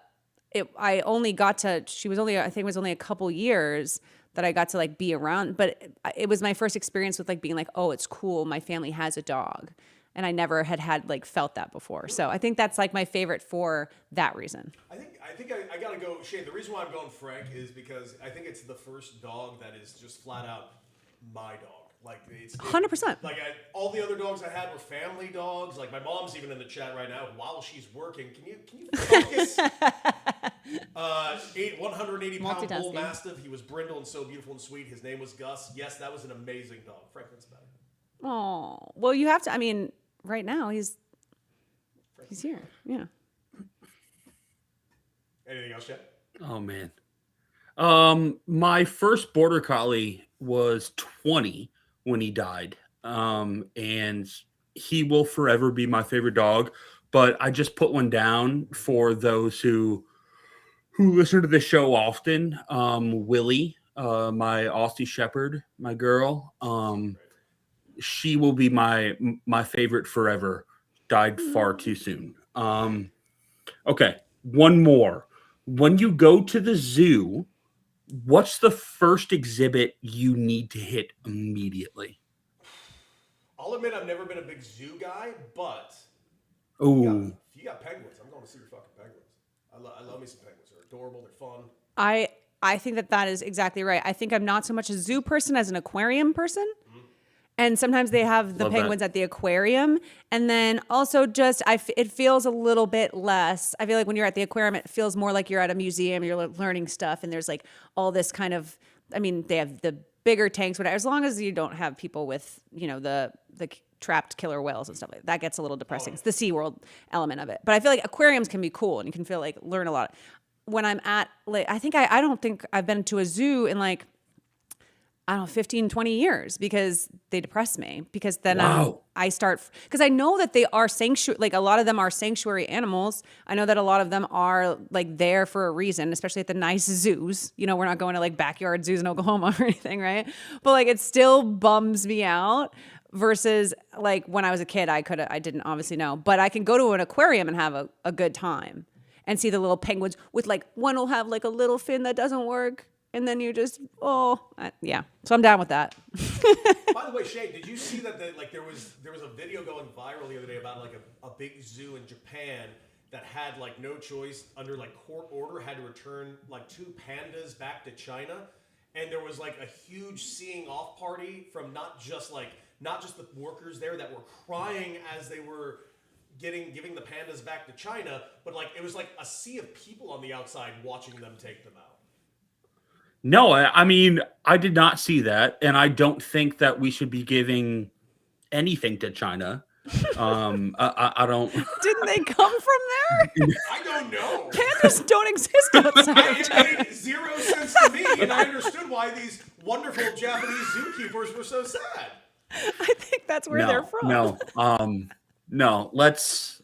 think it was only a couple years that I got to like be around. But it was my first experience with like being like, oh, it's cool. My family has a dog. And I never had like felt that before. So I think that's like my favorite for that reason. I think I gotta go, Shane. The reason why I'm going Frank is because I think it's the first dog that is just flat out my dog. Like it's 100%. Like all the other dogs I had were family dogs. Like my mom's even in the chat right now while she's working. Can you focus? 180 pound bull Multitasking. mastiff. He was brindle and so beautiful and sweet. His name was Gus. Yes, that was an amazing dog. Franklin's better. Oh, well, you have to. I mean, right now he's here. Yeah. Anything else, Chad? Oh man. My first border collie was 20 when he died. And he will forever be my favorite dog, but I just put one down for those who listen to the show often. Willie, my Aussie Shepherd, my girl, she will be my favorite forever. Died far too soon. Okay, one more. When you go to the zoo, what's the first exhibit you need to hit immediately? I'll admit I've never been a big zoo guy, but Oh, if you got penguins, I'm going to see your fucking penguins. I love me some penguins. They're adorable. They're fun. I think that is exactly right. I think I'm not so much a zoo person as an aquarium person. And sometimes they have the Love penguins that. at the aquarium. And then also just, it feels a little bit less. I feel like when you're at the aquarium, it feels more like you're at a museum, you're learning stuff. And there's like all this kind of, I mean, they have the bigger tanks, whatever. As long as you don't have people with, the trapped killer whales and stuff like that. That gets a little depressing. It's the SeaWorld element of it. But I feel like aquariums can be cool and you can feel like learn a lot. When I'm at, like, I don't think I've been to a zoo in like, 15, 20 years because they depress me because then Wow. I start, because I know that they are like a lot of them are sanctuary animals. I know that a lot of them are like there for a reason, especially at the nice zoos. We're not going to like backyard zoos in Oklahoma or anything, right? But like it still bums me out versus like when I was a kid, I didn't obviously know, but I can go to an aquarium and have a good time and see the little penguins with like, one will have like a little fin that doesn't work. and then you just yeah. So I'm down with that. By the way, Shane, did you see that there was a video going viral the other day about like a big zoo in Japan that had like no choice under like court order had to return like 2 pandas back to China, and there was like a huge seeing off party from not just the workers there that were crying as they were giving the pandas back to China, but like it was like a sea of people on the outside watching them take them out. No, I mean, I did not see that, and I don't think that we should be giving anything to China. I don't. Didn't they come from there? I don't know. Pandas don't exist outside of China. It made 0 sense to me, and I understood why these wonderful Japanese zookeepers were so sad. I think that's where they're from. No. Let's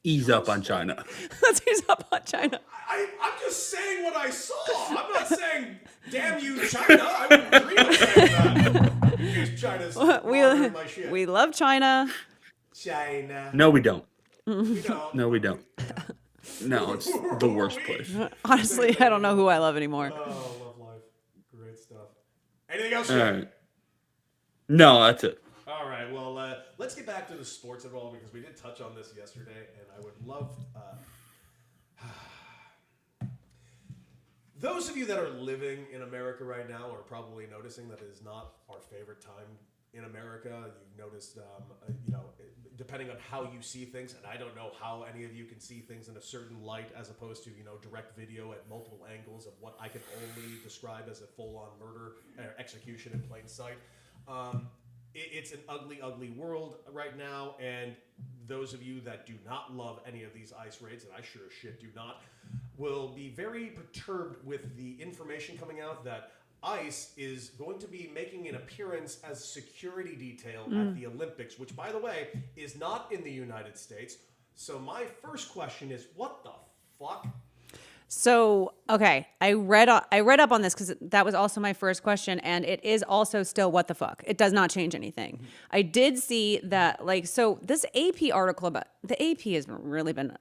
ease up on China. Let's ease up on China. I'm just saying what I saw. I'm not saying, damn you, China. I wouldn't dream of saying that. Because China's monitoring my shit. We love China. China. No, we don't. We don't. No, we don't. No, it's the worst place. Honestly, I don't know who I love anymore. Oh, love life. Great stuff. Anything else, All Shane? right. No, that's it. All right, well, let's get back to the sports of it all because we did touch on this yesterday, and I would love those of you that are living in America right now are probably noticing that it is not our favorite time in America. You've noticed, depending on how you see things, and I don't know how any of you can see things in a certain light as opposed to, direct video at multiple angles of what I can only describe as a full-on murder or execution in plain sight. It's an ugly, ugly world right now, and those of you that do not love any of these ICE raids, and I sure as shit do not, will be very perturbed with the information coming out that ICE is going to be making an appearance as security detail at the Olympics, which, by the way, is not in the United States. So my first question is, what the fuck? So, okay, I read up on this because that was also my first question, and it is also still what the fuck. It does not change anything. I did see that, so this AP article about the AP has really been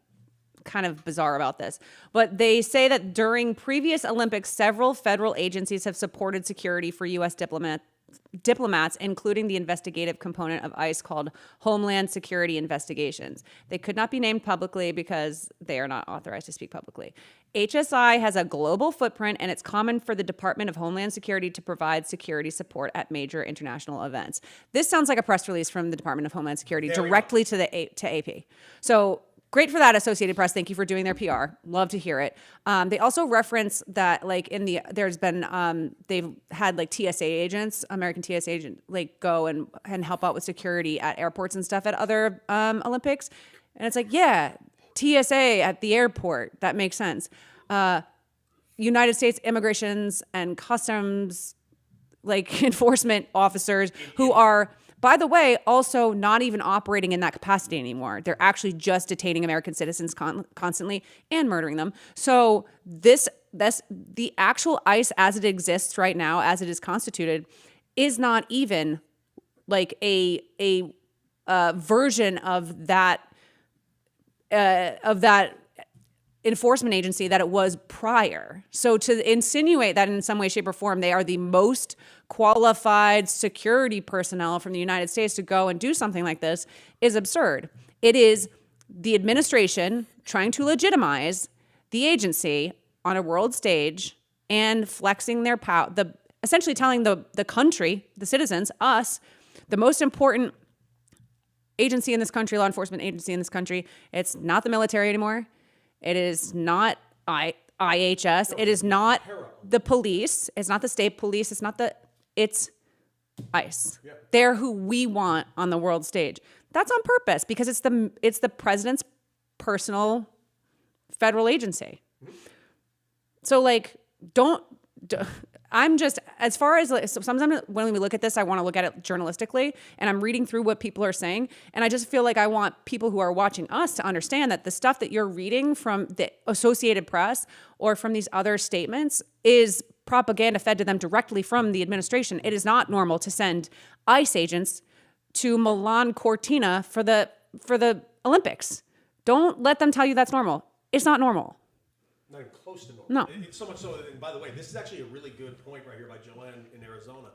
kind of bizarre about this, but they say that during previous Olympics, several federal agencies have supported security for U.S. diplomats, including the investigative component of ICE called Homeland Security Investigations. They could not be named publicly because they are not authorized to speak publicly. HSI has a global footprint, and it's common for the Department of Homeland Security to provide security support at major international events. This sounds like a press release from the Department of Homeland Security directly to AP. So great for that, Associated Press. Thank you for doing their PR. Love to hear it. They also reference that, there's been, they've had TSA agents, American TSA agents, go and help out with security at airports and stuff at other Olympics. And it's TSA at the airport. That makes sense. United States Immigrations and Customs, enforcement officers who are, by the way, also not even operating in that capacity anymore. They're actually just detaining American citizens constantly and murdering them. So the actual ICE as it exists right now, as it is constituted, is not even a version of that enforcement agency that it was prior. So to insinuate that in some way, shape, or form they are the most qualified security personnel from the United States to go and do something like this is absurd. It is the administration trying to legitimize the agency on a world stage and flexing their power, essentially telling the country, the citizens, us, the most important agency in this country, law enforcement agency in this country, it's not the military anymore. It is not IHS. It is not the police. It's not the state police. It's ICE. Yeah. They're who we want on the world stage. That's on purpose because it's the president's personal federal agency. So I'm just, as far as sometimes when we look at this, I want to look at it journalistically, and I'm reading through what people are saying, and I just feel like I want people who are watching us to understand that the stuff that you're reading from the Associated Press or from these other statements is propaganda fed to them directly from the administration. It is not normal to send ICE agents to Milan Cortina for the Olympics. Don't let them tell you that's normal. It's not normal. Not even close to normal. No. It's so much so that, and by the way, this is actually a really good point right here by Joanne in Arizona.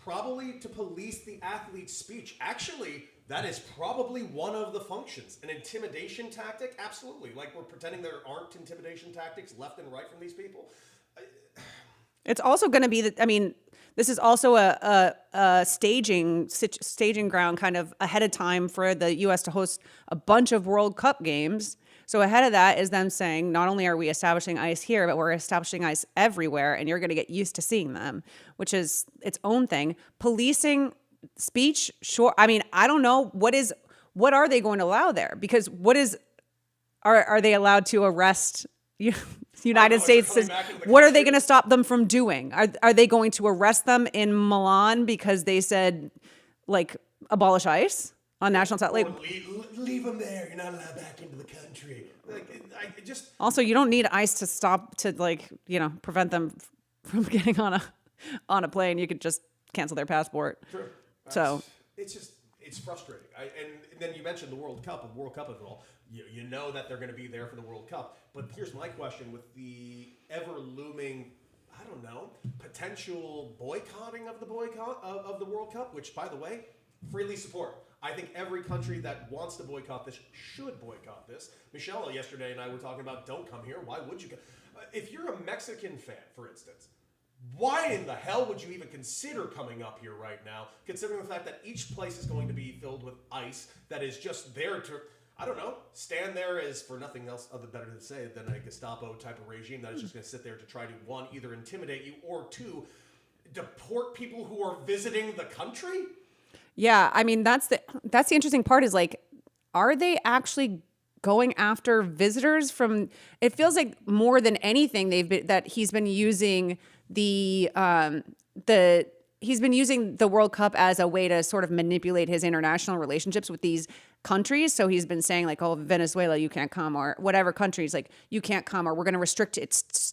Probably to police the athlete's speech. Actually, that is probably one of the functions. An intimidation tactic? Absolutely. Like we're pretending there aren't intimidation tactics left and right from these people. It's also going to be this is also a staging ground kind of ahead of time for the U.S. to host a bunch of World Cup games. So ahead of that is them saying, not only are we establishing ICE here, but we're establishing ICE everywhere, and you're going to get used to seeing them, which is its own thing. Policing speech, sure. I mean, I don't know what are they going to allow there? Because are they allowed to arrest United States? What are they going to stop them from doing? Are they going to arrest them in Milan because they said like abolish ICE on national television? Leave them there. You're not allowed back into the country. Also, you don't need ICE to stop to prevent them from getting on a plane. You could just cancel their passport. True. So it's frustrating. And then you mentioned the World Cup of it all. You know that they're going to be there for the World Cup. But here's my question with the ever looming, I don't know, potential boycotting of the World Cup, which, by the way, freely support. I think every country that wants to boycott this should boycott this. Michelle yesterday and I were talking about don't come here. Why would you go? If you're a Mexican fan, for instance, why in the hell would you even consider coming up here right now, considering the fact that each place is going to be filled with ICE that is just there to, I don't know, stand there as for nothing else other better to say than a Gestapo type of regime that is just going to sit there to try to, one, either intimidate you, or two, deport people who are visiting the country? Yeah, I mean that's the interesting part is like, are they actually going after visitors from? It feels like more than anything he's been using the World Cup as a way to sort of manipulate his international relationships with these countries. So he's been saying like, oh, Venezuela, you can't come, or whatever countries, like you can't come, or we're going to restrict it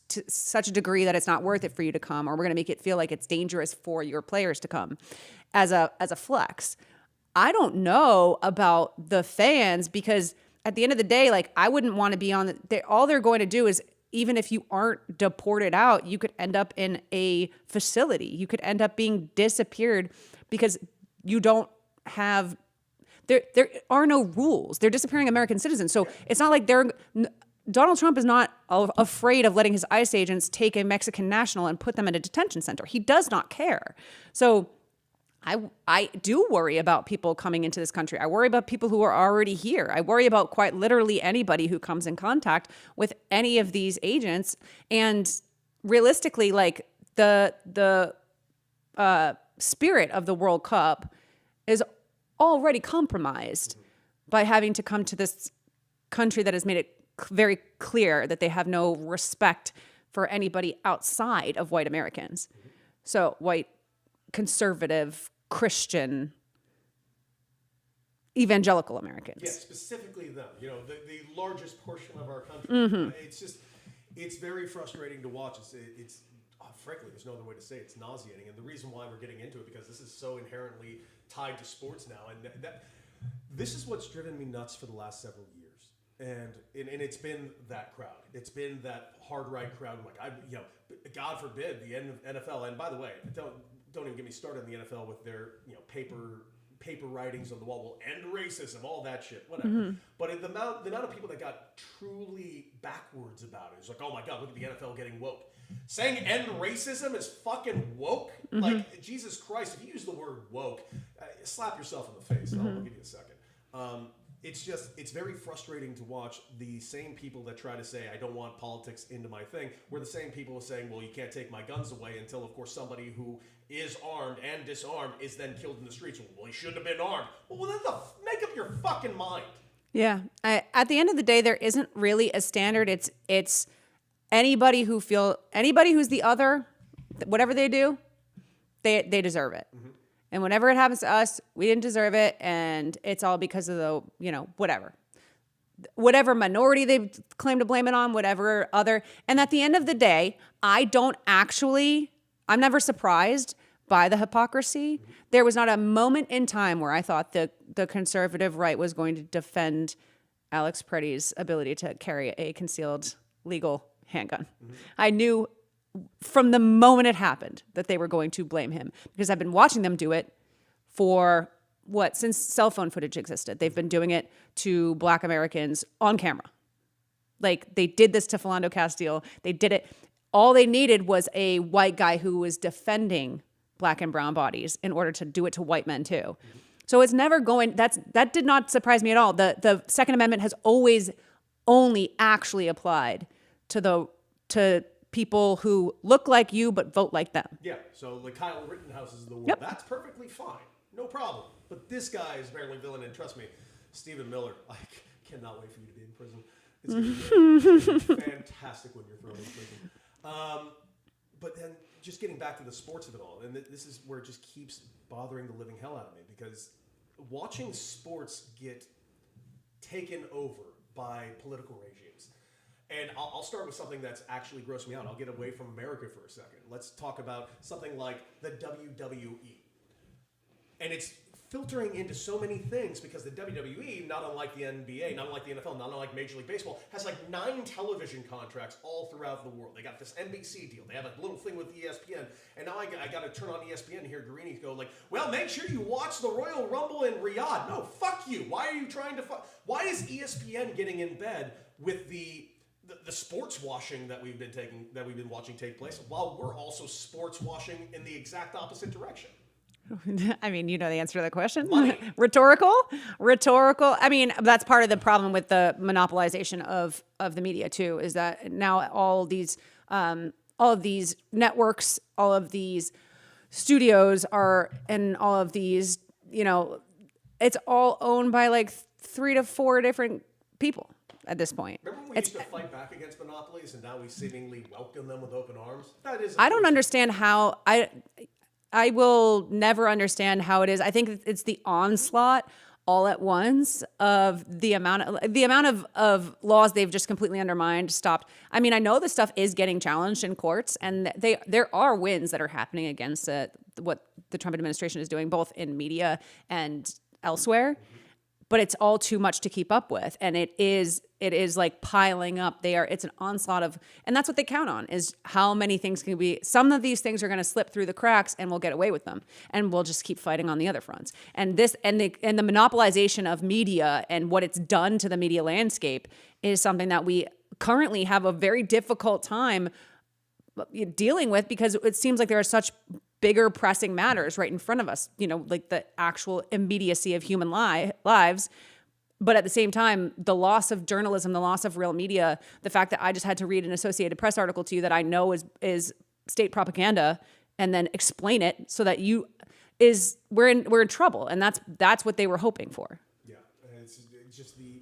to such a degree that it's not worth it for you to come, or we're going to make it feel like it's dangerous for your players to come as a flex. I don't know about the fans, because at the end of the day, like I wouldn't want to be on all they're going to do is, even if you aren't deported out, you could end up in a facility. You could end up being disappeared because you don't have, there are no rules. They're disappearing American citizens. So it's not like Donald Trump is not afraid of letting his ICE agents take a Mexican national and put them in a detention center. He does not care. So I do worry about people coming into this country. I worry about people who are already here. I worry about quite literally anybody who comes in contact with any of these agents. And realistically, like the spirit of the World Cup is already compromised by having to come to this country that has made it very clear that they have no respect for anybody outside of white Americans. So white conservative, Christian, evangelical Americans. Yeah, specifically them. You know, the largest portion of our country. It's very frustrating to watch. It's frankly, there's no other way to say it. It's nauseating. And the reason why we're getting into it, because this is so inherently tied to sports now. And this is what's driven me nuts for the last several years. And it's been that crowd. It's been that hard right crowd. Like, God forbid the NFL. And by the way, don't even get me started on the NFL with their paper writings on the wall. Will end racism, all that shit, whatever. But the amount of people that got truly backwards about it is like, oh my God, look at the NFL getting woke. Saying end racism is fucking woke? Like, Jesus Christ, if you use the word woke, slap yourself in the face. I'll give you a second. It's very frustrating to watch the same people that try to say, I don't want politics into my thing, were the same people saying, well, you can't take my guns away, until, of course, somebody who is armed and disarmed is then killed in the streets. Well, he shouldn't have been armed. Well, then make up your fucking mind. Yeah. At the end of the day, there isn't really a standard. It's anybody who's the other, whatever they do, they deserve it. And whenever it happens to us, we didn't deserve it, and it's all because of the, whatever minority they claim to blame it on, whatever other. And at the end of the day, I'm never surprised by the hypocrisy. There was not a moment in time where I thought the conservative right was going to defend Alex Preddy's ability to carry a concealed legal handgun. I knew from the moment it happened that they were going to blame him because I've been watching them do it for since cell phone footage existed. They've been doing it to Black Americans on camera. Like they did this to Philando Castile. They did it. All they needed was a white guy who was defending Black and brown bodies in order to do it to white men too. So it's never going, that did not surprise me at all. The Second Amendment has always only actually applied to people who look like you but vote like them. Yeah, so like Kyle Rittenhouse's of the world, Yep. that's perfectly fine. No problem. But this guy is apparently a villain, and trust me, Stephen Miller, I cannot wait for you to be in prison. It's going to be fantastic when you're thrown in prison. But then just getting back to the sports of it all, and this is where it just keeps bothering the living hell out of me, because watching sports get taken over by political regimes. And I'll start with something that's actually grossed me out. I'll get away from America for a second. Let's talk about something like the WWE. And it's filtering into so many things because the WWE, not unlike the NBA, not unlike the NFL, not unlike Major League Baseball, has like 9 television contracts all throughout the world. They got this NBC deal. They have a little thing with ESPN. And now I got to turn on ESPN and hear Guarini go like, well, make sure you watch the Royal Rumble in Riyadh. No, fuck you. Why are you trying to Why is ESPN getting in bed with the sports washing that we've been watching take place, while we're also sports washing in the exact opposite direction? I mean, you know the answer to that question. Money. Rhetorical. I mean, that's part of the problem with the monopolization of the media too, is that now all of these networks, all of these studios and all of these, it's all owned by like 3 to 4 different people at this point. Remember when we used to fight back against monopolies, and now we seemingly welcome them with open arms? That is. I don't understand how I will never understand how it is. I think it's the onslaught all at once of the amount of laws they've just completely undermined, stopped. I mean, I know this stuff is getting challenged in courts, and there are wins that are happening against what the Trump administration is doing, both in media and elsewhere. But it's all too much to keep up with, and it is like piling up. It's an onslaught and that's what they count on, is how many things can be. Some of these things are going to slip through the cracks, and we'll get away with them, and we'll just keep fighting on the other fronts. And the monopolization of media and what it's done to the media landscape is something that we currently have a very difficult time dealing with, because it seems like there are such bigger pressing matters right in front of us, like the actual immediacy of human lives. But at the same time, the loss of journalism, the loss of real media, the fact that I just had to read an Associated Press article to you that I know is state propaganda, and then explain it so that we're in trouble. And that's what they were hoping for. Yeah, and it's just the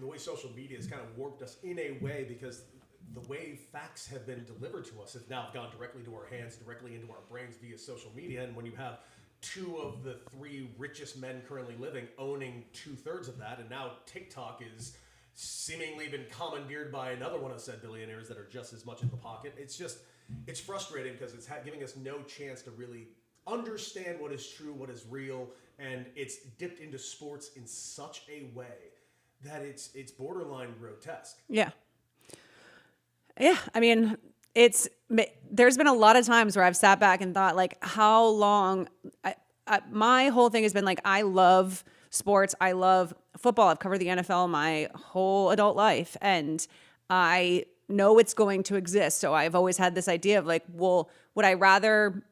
way social media has kind of warped us in a way, because the way facts have been delivered to us have now gone directly to our hands, directly into our brains via social media. And when you have 2 of the 3 richest men currently living owning 2/3 of that, and now TikTok is seemingly been commandeered by another one of said billionaires that are just as much in the pocket. It's frustrating because it's giving us no chance to really understand what is true, what is real, and it's dipped into sports in such a way that it's borderline grotesque. Yeah. Yeah, I mean, there's been a lot of times where I've sat back and thought, like, how long. My whole thing has been like, I love sports. I love football. I've covered the NFL my whole adult life, and I know it's going to exist. So I've always had this idea of like, well, would I rather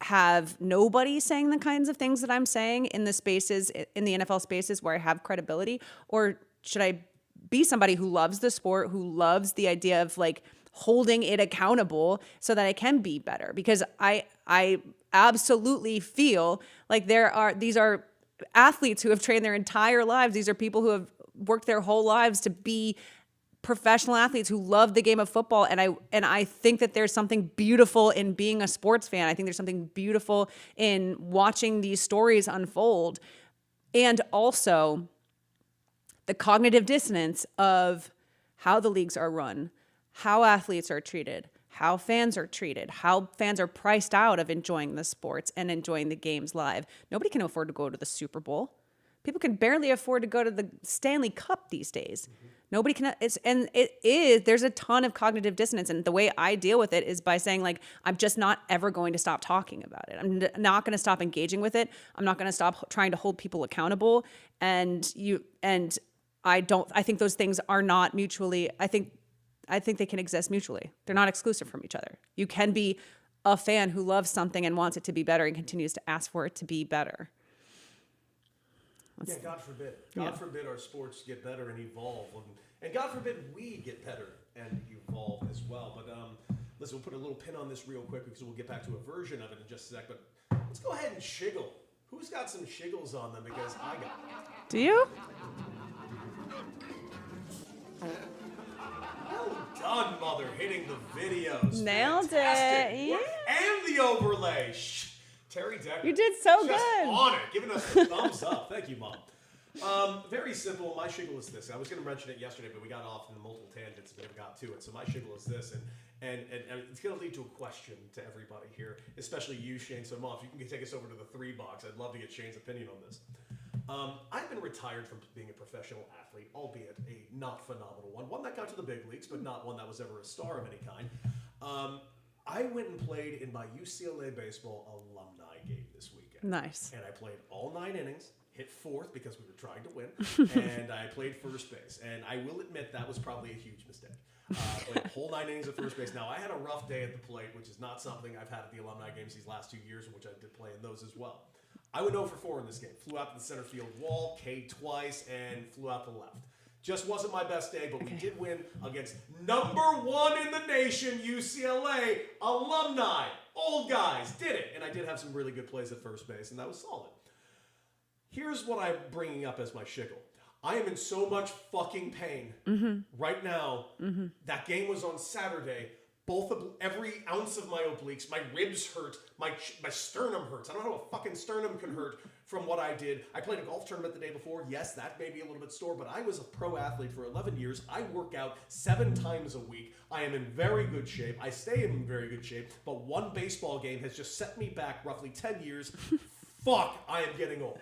have nobody saying the kinds of things that I'm saying in the spaces, in the NFL spaces where I have credibility, or should I be somebody who loves the sport, who loves the idea of like holding it accountable so that I can be better? Because I absolutely feel like these are athletes who have trained their entire lives. These are people who have worked their whole lives to be professional athletes who love the game of football. And I think that there's something beautiful in being a sports fan. I think there's something beautiful in watching these stories unfold. And also the cognitive dissonance of how the leagues are run, how athletes are treated, how fans are treated, how fans are priced out of enjoying the sports and enjoying the games live. Nobody can afford to go to the Super Bowl. People can barely afford to go to the Stanley Cup these days. Nobody can, there's a ton of cognitive dissonance. And the way I deal with it is by saying, like, I'm just not ever going to stop talking about it. I'm not going to stop engaging with it. I'm not going to stop trying to hold people accountable. I think those things are not mutually, I think they can exist mutually. They're not exclusive from each other. You can be a fan who loves something and wants it to be better and continues to ask for it to be better. Yeah, God forbid. God forbid our sports get better and evolve. And God forbid we get better and evolve as well. But listen, we'll put a little pin on this real quick because we'll get back to a version of it in just a sec. But let's go ahead and shiggle. Who's got some shiggles on them? Because I got them. Do you? Well done, Mother, hitting the videos. Nailed Fantastic it. work. And the overlay. Terry Decker. You did so just good. on it, giving us a thumbs up. Thank you, Mom. Very simple. My shiggle is this. I was going to mention it yesterday, but we got off in multiple tangents and never got to it. So my shiggle is this, and it's going to lead to a question to everybody here, especially you, Shane. So, Mom, if you can take us over to the 3 box, I'd love to get Shane's opinion on this. I've been retired from being a professional athlete, albeit a not phenomenal one that got to the big leagues, but not one that was ever a star of any kind. I went and played in my UCLA baseball alumni game this weekend. Nice. And I played all 9 innings, hit 4th because we were trying to win, and I played first base. And I will admit that was probably a huge mistake. Played whole 9 innings at first base. Now, I had a rough day at the plate, which is not something I've had at the alumni games these last 2 years, in which I did play in those as well. I went 0 for 4 in this game. Flew out to the center field wall, K'd twice, and flew out the left. Just wasn't my best day, but we did win against #1 in the nation, UCLA, alumni, old guys, did it. And I did have some really good plays at first base, and that was solid. Here's what I'm bringing up as my shiggle. I am in so much fucking pain right now. That game was on Saturday. Every ounce of my obliques, my ribs hurt, my sternum hurts. I don't know how a fucking sternum can hurt from what I did. I played a golf tournament the day before. Yes, that may be a little bit sore, but I was a pro athlete for 11 years. I work out 7 times a week. I am in very good shape. I stay in very good shape, but one baseball game has just set me back roughly 10 years. Fuck, I am getting old.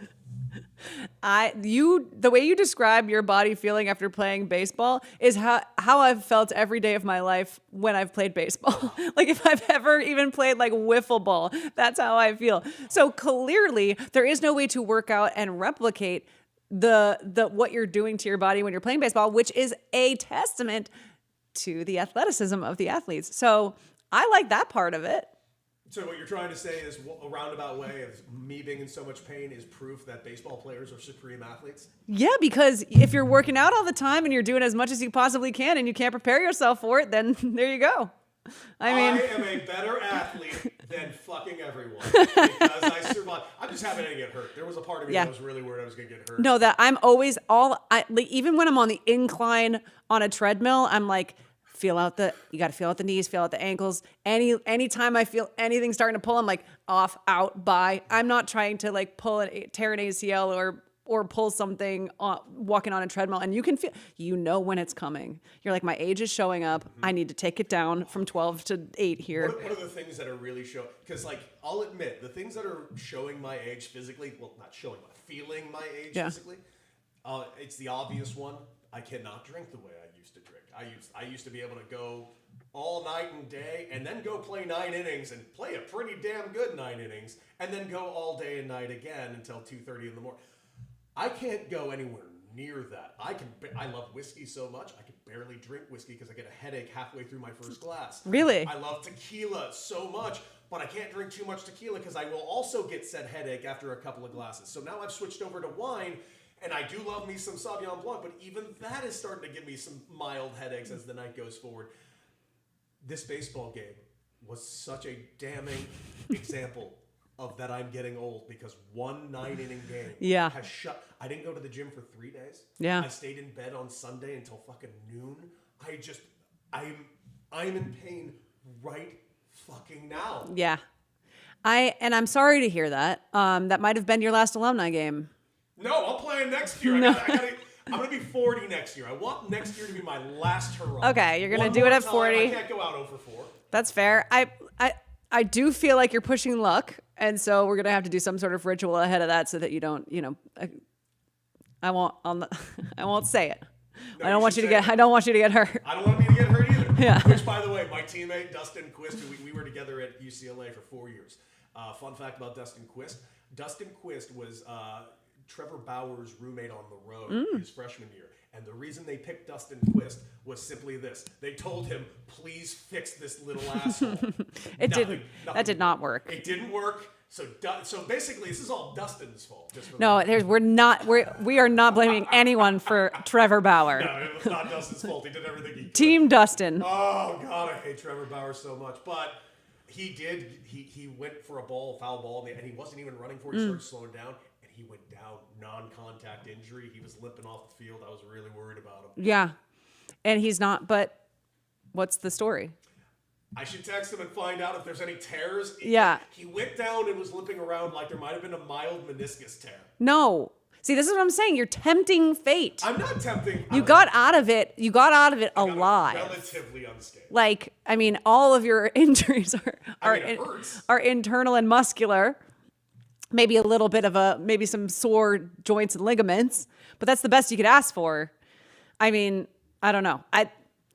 The way you describe your body feeling after playing baseball is how I've felt every day of my life when I've played baseball. Like if I've ever even played like wiffle ball, that's how I feel. So clearly there is no way to work out and replicate the what you're doing to your body when you're playing baseball, which is a testament to the athleticism of the athletes. So I like that part of it. So what you're trying to say is a roundabout way of me being in so much pain is proof that baseball players are supreme athletes? Yeah, because if you're working out all the time and you're doing as much as you possibly can and you can't prepare yourself for it, then there you go. I mean, I am a better athlete than fucking everyone because I survived. I'm just happy I didn't get hurt. There was a part of me that was really worried I was going to get hurt. No, that I'm always even when I'm on the incline on a treadmill, I'm like, you got to feel out the knees, feel out the ankles. Anytime I feel anything starting to pull, I'm like off, out, bye. I'm not trying to like tear an ACL or pull something walking on a treadmill. And you can feel, when it's coming. You're like, my age is showing up. I need to take it down from 12 to 8 here. What are the things that are really showing? Because like, I'll admit, the things that are showing my age physically, well, not showing, but feeling my age physically, it's the obvious one. I cannot drink the way I used to drink. I used to be able to go all night and day and then go play 9 innings and play a pretty damn good 9 innings and then go all day and night again until 2:30 in the morning. I can't go anywhere near that. I love whiskey so much, I can barely drink whiskey because I get a headache halfway through my first glass. Really? I love tequila so much, but I can't drink too much tequila because I will also get said headache after a couple of glasses. So now I've switched over to wine. And I do love me some Sauvignon Blanc, but even that is starting to give me some mild headaches as the night goes forward. This baseball game was such a damning example of that I'm getting old because one 9-inning game has shut. I didn't go to the gym for 3 days. Yeah. I stayed in bed on Sunday until fucking noon. I'm in pain right fucking now. Yeah. I'm sorry to hear that. That might have been your last alumni game. No, I'm playing next year. I'm going to be 40 next year. I want next year to be my last hurrah. Okay, you're going to do it at 40. I can't go out 0 for 4. That's fair. I do feel like you're pushing luck, and so we're going to have to do some sort of ritual ahead of that so that you don't, I won't say it. I don't want you to get hurt. I don't want me to get hurt either. Yeah. Which, by the way, my teammate Dustin Quist, we were together at UCLA for 4 years. Fun fact about Dustin Quist: Dustin Quist was Trevor Bauer's roommate on the road his freshman year. And the reason they picked Dustin Quist was simply this: they told him, "Please fix this little asshole." That did not work. It didn't work. So basically, this is all Dustin's fault. We are not blaming anyone for Trevor Bauer. No, it was not Dustin's fault. He did everything he could. Team Dustin. Oh God, I hate Trevor Bauer so much. But he did. He went for a foul ball, and he wasn't even running for it. He started slowing down, and he went down non-contact injury. He was limping off the field. I was really worried about him. Yeah, and he's not. But what's the story? I should text him and find out if there's any tears. Yeah. He went down and was limping around like there might have been a mild meniscus tear. No. See, this is what I'm saying. You're tempting fate. I'm not tempting. You got out of it alive. Relatively unscathed. Like, I mean, all of your injuries are internal and muscular. Maybe a little bit of maybe some sore joints and ligaments, but that's the best you could ask for. I mean, I don't know.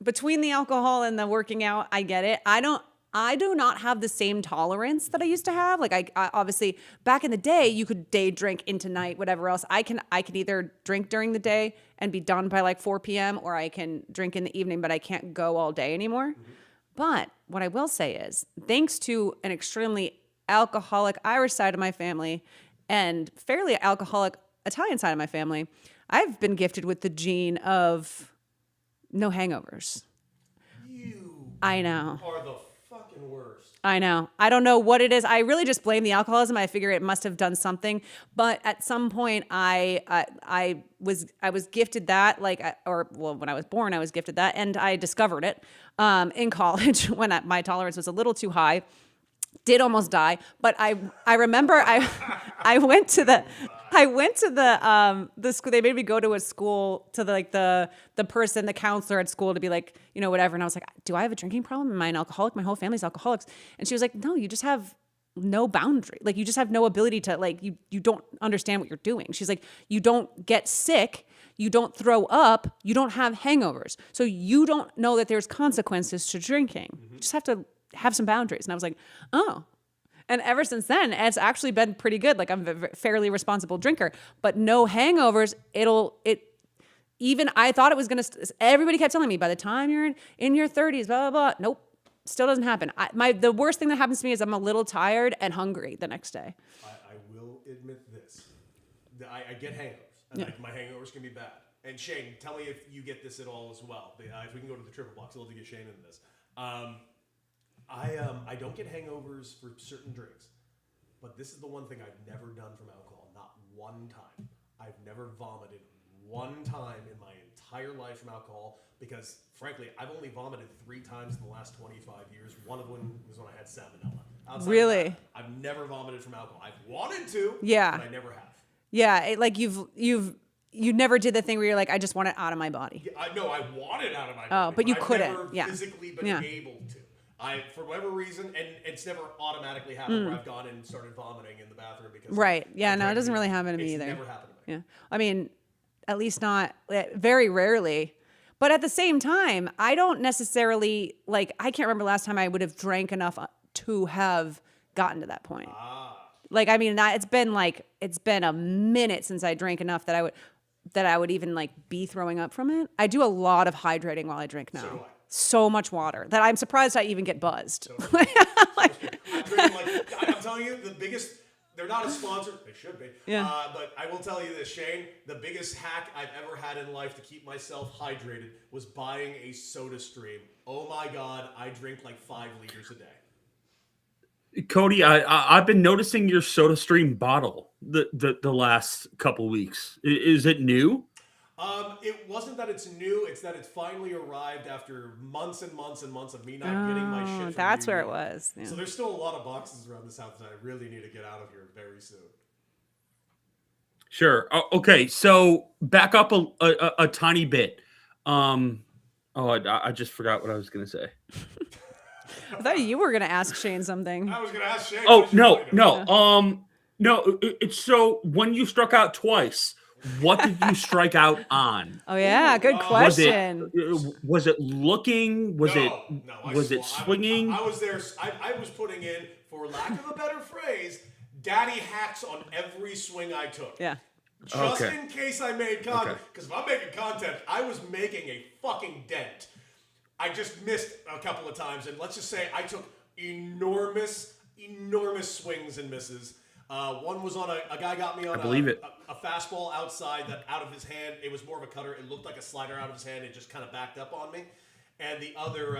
Between the alcohol and the working out, I get it. I do not have the same tolerance that I used to have. Like I obviously back in the day, you could day drink into night, whatever else. I can either drink during the day and be done by like 4 p.m. or I can drink in the evening, but I can't go all day anymore. Mm-hmm. But what I will say is, thanks to an extremely alcoholic Irish side of my family and fairly alcoholic Italian side of my family, I've been gifted with the gene of no hangovers. You I know. are the fucking worst. I know. I don't know what it is. I really just blame the alcoholism. I figure it must have done something. But at some point, I was gifted that, when I was born, I was gifted that, and I discovered it in college when my tolerance was a little too high. Did almost die, but I remember I went to the school. They made me go to a school to the person, the counselor at school, to be like, whatever. And I was like, do I have a drinking problem? Am I an alcoholic? My whole family's alcoholics. And she was like, no, you just have no boundary. Like, you just have no ability to, you don't understand what you're doing. She's like, you don't get sick. You don't throw up. You don't have hangovers. So you don't know that there's consequences to drinking. You just have to have some boundaries. And I was like, oh. And ever since then, it's actually been pretty good. Like, I'm a fairly responsible drinker, but no hangovers. Even I thought it was going to, everybody kept telling me by the time you're in your 30s, blah, blah, blah. Nope. Still doesn't happen. The worst thing that happens to me is I'm a little tired and hungry the next day. I will admit this. I get hangovers. And my hangovers can be bad. And Shane, tell me if you get this at all as well. If we can go to the triple box, I'd love to get Shane into this. I don't get hangovers for certain drinks, but this is the one thing I've never done from alcohol. Not one time. I've never vomited one time in my entire life from alcohol because, frankly, I've only vomited 3 times in the last 25 years. One of them was when I had salmonella. Outside really? Of that, I've never vomited from alcohol. I've wanted to, yeah, but I never have. Yeah, you never did the thing where you're like, I just want it out of my body. Yeah, I want it out of my body. Oh, but you couldn't. I've never physically been able to. For whatever reason, and it's never automatically happened where I've gone and started vomiting in the bathroom because. Right. Yeah. No, it doesn't really happen to me either. It's never happened to me. Yeah. I mean, at least not very rarely. But at the same time, I don't necessarily I can't remember last time I would have drank enough to have gotten to that point. It's been a minute since I drank enough that I would even be throwing up from it. I do a lot of hydrating while I drink now. So do I. So much water that I'm surprised I even get buzzed. I'm telling you, they're not a sponsor. They should be. Yeah. But I will tell you this, Shane, the biggest hack I've ever had in life to keep myself hydrated was buying a soda stream. Oh my God, I drink 5 liters a day. Cody, I've been noticing your soda stream bottle the last couple weeks. Is it new? It wasn't that it's new, it's that it's finally arrived after months and months and months of me not getting my shit from that's where it New York. was. Yeah. So there's still a lot of boxes around this house that I really need to get out of here very soon. Sure. Okay, so back up a tiny bit. I just forgot what I was going to say. I thought you were going to ask Shane something. I was going to ask Shane. Oh, no. It's so when you struck out twice, what did you strike out on? Oh yeah, good question. Was it looking? Was it swinging? I was there. I was putting in, for lack of a better phrase, daddy hacks on every swing I took. Yeah. Just in case I made content. Because if I'm making content, I was making a fucking dent. I just missed a couple of times, and let's just say I took enormous swings and misses. One was on a guy got me on a fastball outside that out of his hand. It was more of a cutter. It looked like a slider out of his hand. It just kind of backed up on me. And the other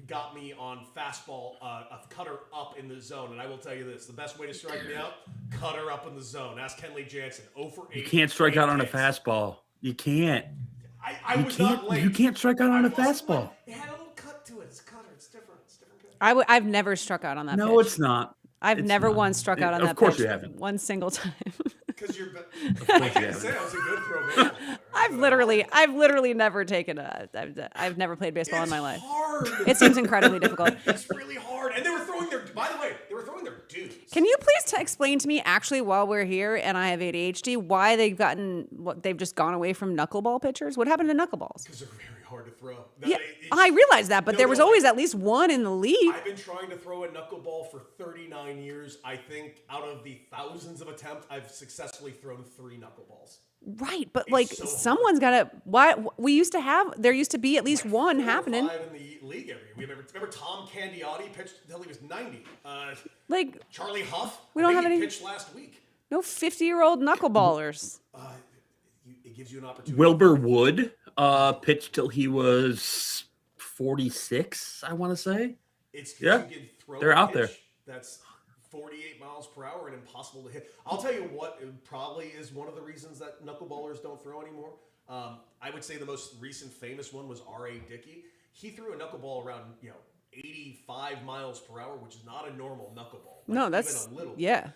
got me on fastball, a cutter up in the zone. And I will tell you this, the best way to strike me out, cutter up in the zone. Ask Kenley Jansen, 0 for 8. You can't strike out on a fastball. You can't. I was not late. You can't strike out on a fastball. It had a little cut to it. It's cutter. It's different. It's different. I've never struck out on that No, pitch. it's not. I've never once struck out on that pitch. Of course you haven't. One single time. Because you're. I can't say I was a good pro baseball player. I've literally never taken I've never played baseball in my life. Hard. It seems incredibly difficult. It's really hard. And they were throwing their. By the way, they were throwing their dudes. Can you please explain to me, actually, while we're here and I have ADHD, why they've just gone away from knuckleball pitchers? What happened to knuckleballs? Because they're very hard to throw. Yeah, I realize that, but there was always at least one in the league. I've been trying to throw a knuckleball for 39 years. I think out of the thousands of attempts, I've successfully thrown 3 knuckleballs. Right, but It's so someone's got to. Why there used to be at least one 4 or happening. 5 in the league every year. Remember Tom Candiotti pitched until he was 90. Charlie Huff. We don't have any. Pitched last week. No 50-year-old knuckleballers. It gives you an opportunity. Wilbur Wood pitched till he was 46, I want to say. You can throw they're a out there. pitch that's 48 miles per hour and impossible to hit. I'll tell you what, it probably is one of the reasons that knuckleballers don't throw anymore. I would say the most recent famous one was R.A. Dickey. He threw a knuckleball around 85 miles per hour, which is not a normal knuckleball. No, that's even a little. Yeah.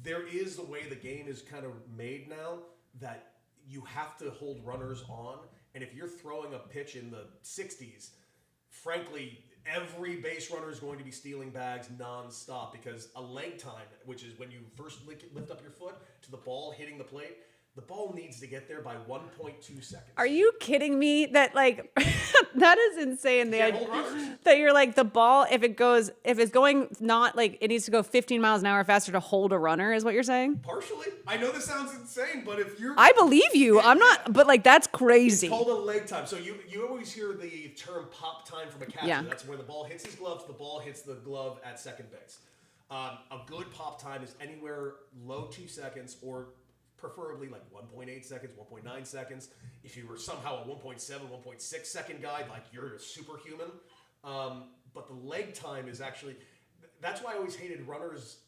There is the way the game is kind of made now that you have to hold runners on, and if you're throwing a pitch in the 60s, frankly, every base runner is going to be stealing bags nonstop because a leg time, which is when you first lift up your foot to the ball hitting the plate, the ball needs to get there by 1.2 seconds. Are you kidding me? That that is insane. That you're like the ball, if it's going not like it needs to go 15 miles an hour faster to hold a runner, is what you're saying? Partially. I know this sounds insane, but if you're... I believe you. I'm not, but that's crazy. It's called a leg time. So you always hear the term pop time from a catcher. Yeah. That's where the ball hits his glove, the ball hits the glove at second base. A good pop time is anywhere low 2 seconds or preferably like 1.8 seconds, 1.9 seconds. If you were somehow a 1.7, 1.6 second guy, like you're a superhuman. But the leg time is actually, that's why I always hated runners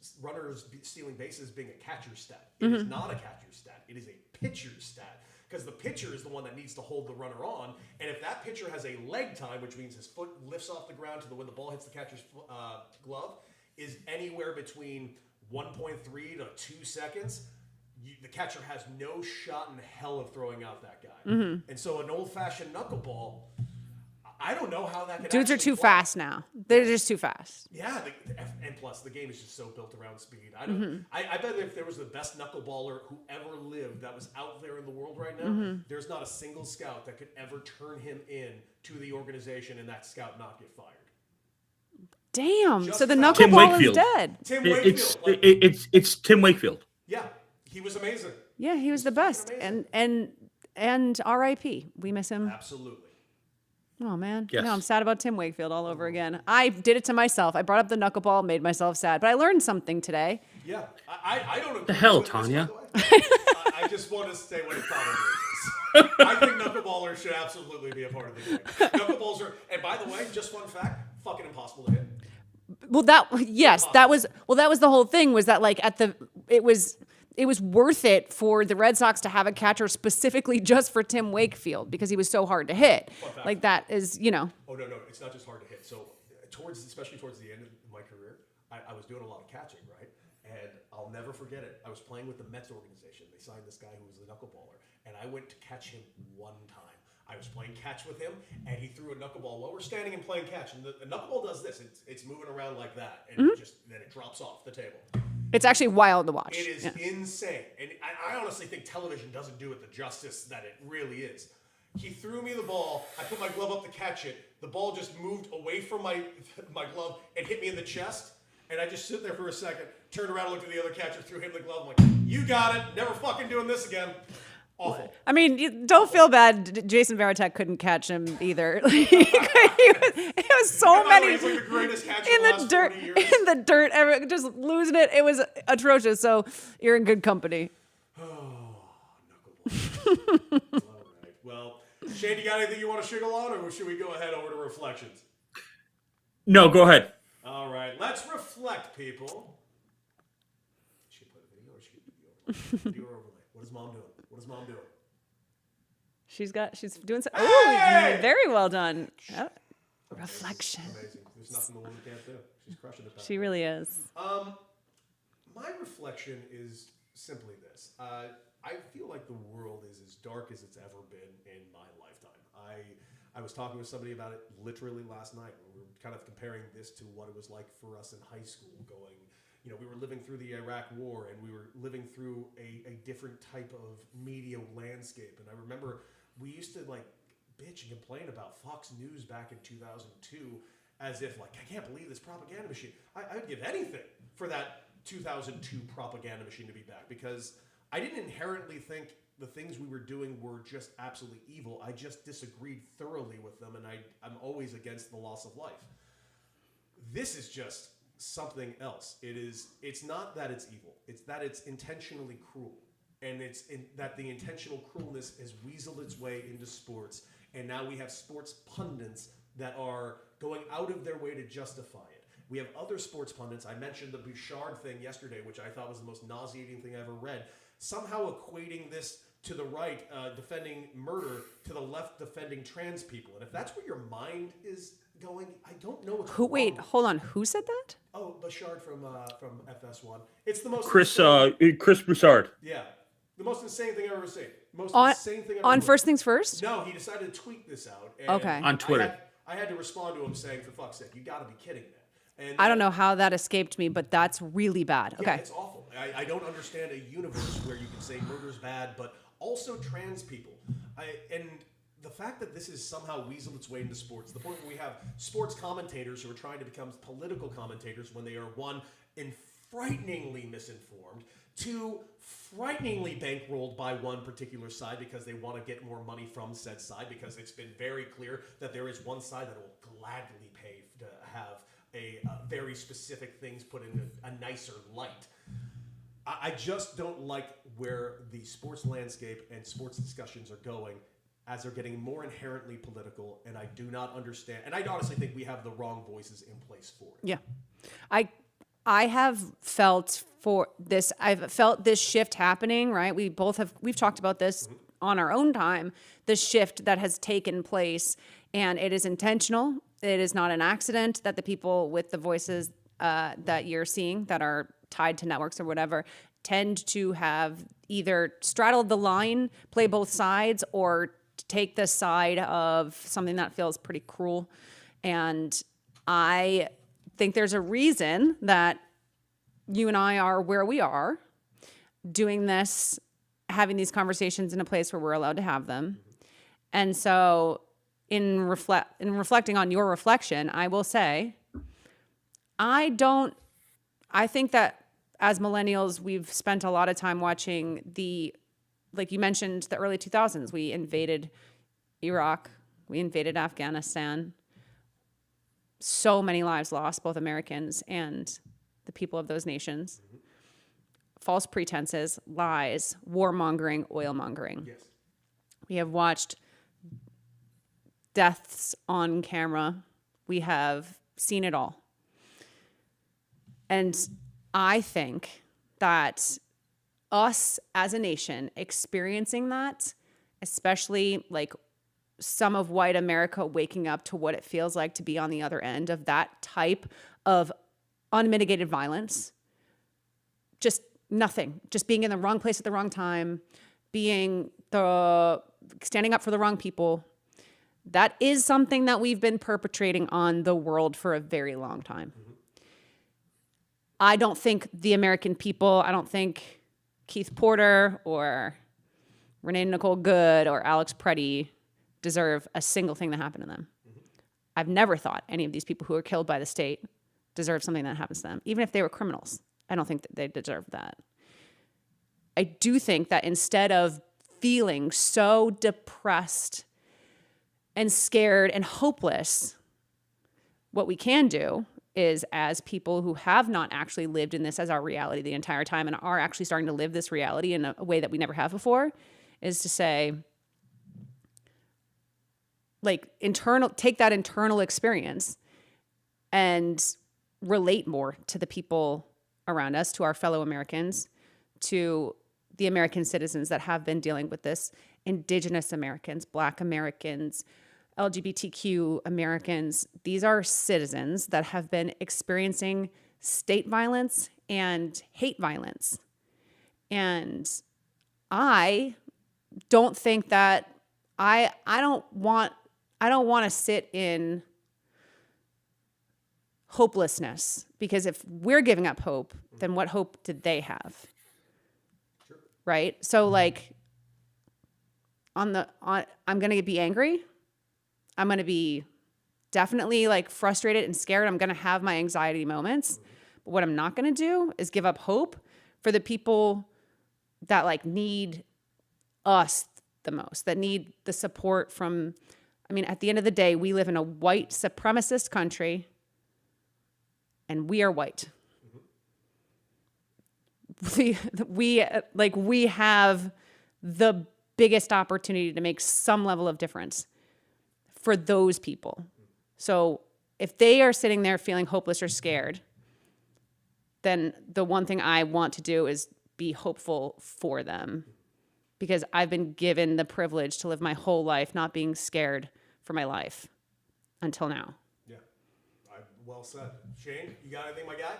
stealing bases being a catcher's stat. It is not a catcher's stat. It is a pitcher's stat. Because the pitcher is the one that needs to hold the runner on. And if that pitcher has a leg time, which means his foot lifts off the ground to when the ball hits the catcher's glove, is anywhere between 1.3 to 2 seconds, the catcher has no shot in hell of throwing out that guy. And so an old-fashioned knuckleball, I don't know how that could Dudes are too fast now. They're just too fast. Yeah, and plus the game is just so built around speed. I bet if there was the best knuckleballer who ever lived that was out there in the world right now, there's not a single scout that could ever turn him in to the organization and that scout not get fired. Damn. Just so the Tim knuckleball is Wakefield. dead. Tim Wakefield. It's Tim Wakefield. Yeah, he was amazing. Yeah, he was the best. And R.I.P. We miss him. Absolutely. Oh, man. Yes. No, I'm sad about Tim Wakefield all over again. I did it to myself. I brought up the knuckleball, made myself sad. But I learned something today. Yeah, I don't agree The hell, with this, Tanya? by the way. I just want to say what it probably is. I think knuckleballers should absolutely be a part of the game. Knuckleballs are, and by the way, just fun fact, fucking impossible to hit. Well, that was the whole thing, was that it was worth it for the Red Sox to have a catcher specifically just for Tim Wakefield because he was so hard to hit. Like that is, Oh, no, it's not just hard to hit. So especially towards the end of my career, I was doing a lot of catching, right? And I'll never forget it. I was playing with the Mets organization. They signed this guy who was a knuckleballer, and I went to catch him one time. I was playing catch with him, and he threw a knuckleball while we're standing and playing catch. And the knuckleball does this. It's moving around like that, and then it drops off the table. It's actually wild to watch. It is insane. And I honestly think television doesn't do it the justice that it really is. He threw me the ball. I put my glove up to catch it. The ball just moved away from my glove and hit me in the chest. And I just sit there for a second, turned around, looked at the other catcher, threw him the glove. I'm like, you got it. Never fucking doing this again. Awful. I mean, you don't feel bad. Jason Varitek couldn't catch him either. It was so many He's like the greatest catcher in the the last dirt. 40 years. In the dirt, just losing it. It was atrocious. So you're in good company. All right. Well, Shane, you got anything you want to shiggle on, or should we go ahead over to reflections? No, go ahead. All right, let's reflect, people. Should we play the video or should we do video overlay? What is mom doing? What is mom doing? She's doing so. Hey! Oh, very well done. Oh, reflection. Amazing. There's nothing the woman can't do. She's crushing it. She really is. My reflection is simply this. I feel like the world is as dark as it's ever been in my lifetime. I was talking with somebody about it literally last night. We were kind of comparing this to what it was like for us in high school going, we were living through the Iraq War and we were living through a different type of media landscape. And I remember we used to bitch and complain about Fox News back in 2002 as if I can't believe this propaganda machine. I would give anything for that 2002 propaganda machine to be back, because I didn't inherently think the things we were doing were just absolutely evil. I just disagreed thoroughly with them, and I'm always against the loss of life. This is just something else. It's not that it's evil. It's that it's intentionally cruel. And that the intentional cruelness has weaseled its way into sports. And now we have sports pundits that are going out of their way to justify it. We have other sports pundits. I mentioned the Bouchard thing yesterday, which I thought was the most nauseating thing I ever read. Somehow equating this to the right defending murder to the left defending trans people. And if that's where your mind is going, I don't know what's Wait, wrong. hold on. Who said that? Oh, Bouchard from FS1. It's the most Chris insane, Broussard. yeah, the most insane thing I've ever seen. Most On, insane thing I've on ever First Things First? No, he decided to tweet this out. And Okay. On Twitter. I had to respond to him saying, for fuck's sake, you got to be kidding me. And I don't know how that escaped me, but that's really bad. Yeah, Okay. it's awful. I don't understand a universe where you can say murder's bad, but also trans people. And the fact that this is somehow weaseled its way into sports, the point where we have sports commentators who are trying to become political commentators when they are, one, frighteningly misinformed, two, frighteningly bankrolled by one particular side because they want to get more money from said side, because it's been very clear that there is one side that will gladly pay to have a very specific things put in a nicer light. I just don't like where the sports landscape and sports discussions are going as they're getting more inherently political, and I do not understand. And I honestly think we have the wrong voices in place for it. Yeah. I have felt I've felt this shift happening, right? We've talked about this on our own time, the shift that has taken place, and it is intentional. It is not an accident that the people with the voices that you're seeing that are tied to networks or whatever tend to have either straddled the line, play both sides, or take the side of something that feels pretty cruel. And I think there's a reason that you and I are where we are, doing this, having these conversations in a place where we're allowed to have them. And so in reflecting on your reflection, I will say, I think that as millennials, we've spent a lot of time watching like you mentioned, the early 2000s. We invaded Iraq. We invaded Afghanistan. So many lives lost, both Americans and the people of those nations. False pretenses, lies, warmongering, oilmongering. Yes. We have watched deaths on camera. We have seen it all. And I think that us as a nation experiencing that, especially like some of white America waking up to what it feels like to be on the other end of that type of unmitigated violence, just nothing, just being in the wrong place at the wrong time, standing up for the wrong people. That is something that we've been perpetrating on the world for a very long time. I don't think the American people, I don't think Keith Porter or Renee Nicole Good or Alex Preddy deserve a single thing that happened to them. I've never thought any of these people who were killed by the state deserve something that happens to them. Even if they were criminals, I don't think that they deserve that. I do think that instead of feeling so depressed and scared and hopeless, what we can do is, as people who have not actually lived in this as our reality the entire time and are actually starting to live this reality in a way that we never have before, is to say, like, take that internal experience and relate more to the people around us, to our fellow Americans, to the American citizens that have been dealing with this, Indigenous Americans, Black Americans, LGBTQ Americans. These are citizens that have been experiencing state violence and hate violence. And I don't think that I don't want to sit in hopelessness, because if we're giving up hope, then what hope did they have? Sure. Right? So like I'm going to be angry. I'm going to be definitely like frustrated and scared. I'm going to have my anxiety moments. But what I'm not going to do is give up hope for the people that like need us the most, that need the support from, I mean, at the end of the day, we live in a white supremacist country and we are white. We have the biggest opportunity to make some level of difference for those people. So if they are sitting there feeling hopeless or scared, then the one thing I want to do is be hopeful for them, because I've been given the privilege to live my whole life not being scared for my life until now. Yeah, well said. Shane, you got anything, my guy?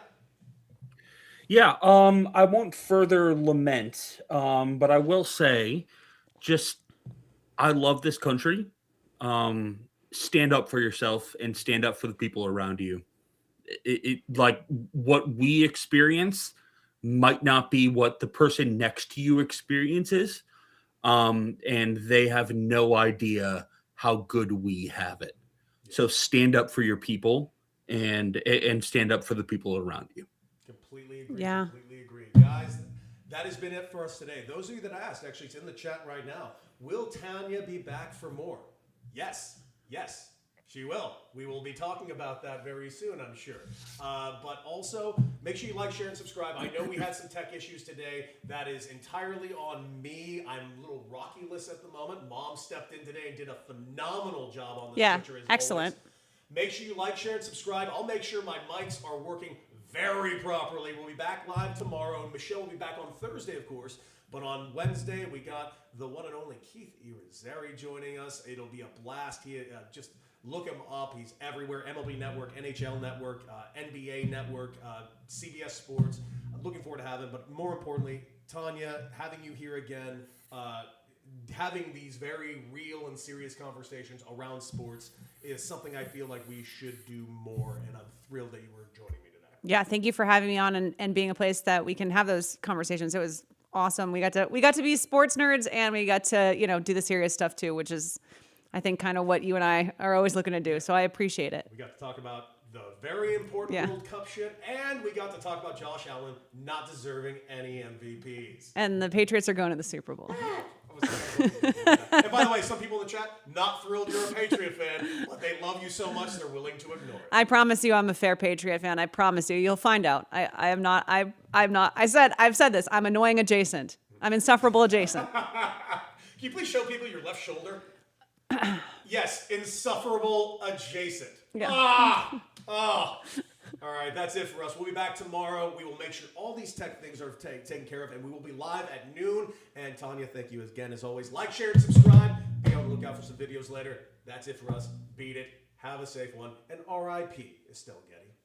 Yeah, I won't further lament, but I will say, just, I love this country. Stand up for yourself and stand up for the people around you. It like what we experience might not be what the person next to you experiences, and they have no idea how good we have it. So stand up for your people and stand up for the people around you. Completely agree. Yeah. Completely agree. Guys, that has been it for us today. Those of you that asked, actually, it's in the chat right now. Will Tanya be back for more? Yes. Yes, she will. We will be talking about that very soon, I'm sure. But also, make sure you like, share, and subscribe. I know we had some tech issues today. That is entirely on me. I'm a little rocky-less at the moment. Mom stepped in today and did a phenomenal job on the switcher as excellent. always. Make sure you like, share, and subscribe. I'll make sure my mics are working very properly. We'll be back live tomorrow. Michelle will be back on Thursday, of course. But on Wednesday, we got the one and only Keith Irizarry joining us. It'll be a blast. He just look him up. He's everywhere. MLB Network, NHL Network, NBA Network, CBS Sports. I'm looking forward to having him. But more importantly, Tanya, having you here again, having these very real and serious conversations around sports is something I feel like we should do more. And I'm thrilled that you were joining me today. Yeah, thank you for having me on and being a place that we can have those conversations. It was awesome. We got to be sports nerds, and we got to, do the serious stuff too, which is, I think, kind of what you and I are always looking to do. So I appreciate it. We got to talk about the very important World Cup shit, and we got to talk about Josh Allen not deserving any MVPs. And the Patriots are going to the Super Bowl. And by the way, some people in the chat, not thrilled you're a Patriot fan, but they love you so much they're willing to ignore it. I promise you I'm a fair Patriot fan. I promise you. You'll find out. I'm not. I've said this. I'm annoying adjacent. I'm insufferable adjacent. Can you please show people your left shoulder? Yes, insufferable adjacent. Yeah. All right, that's it for us. We'll be back tomorrow. We will make sure all these tech things are taken care of, and we will be live at noon. And Tanya, thank you again, as always. Like, share, and subscribe. Be on the lookout for some videos later. That's it for us. Beat it. Have a safe one. And R.I.P. Estelle Getty.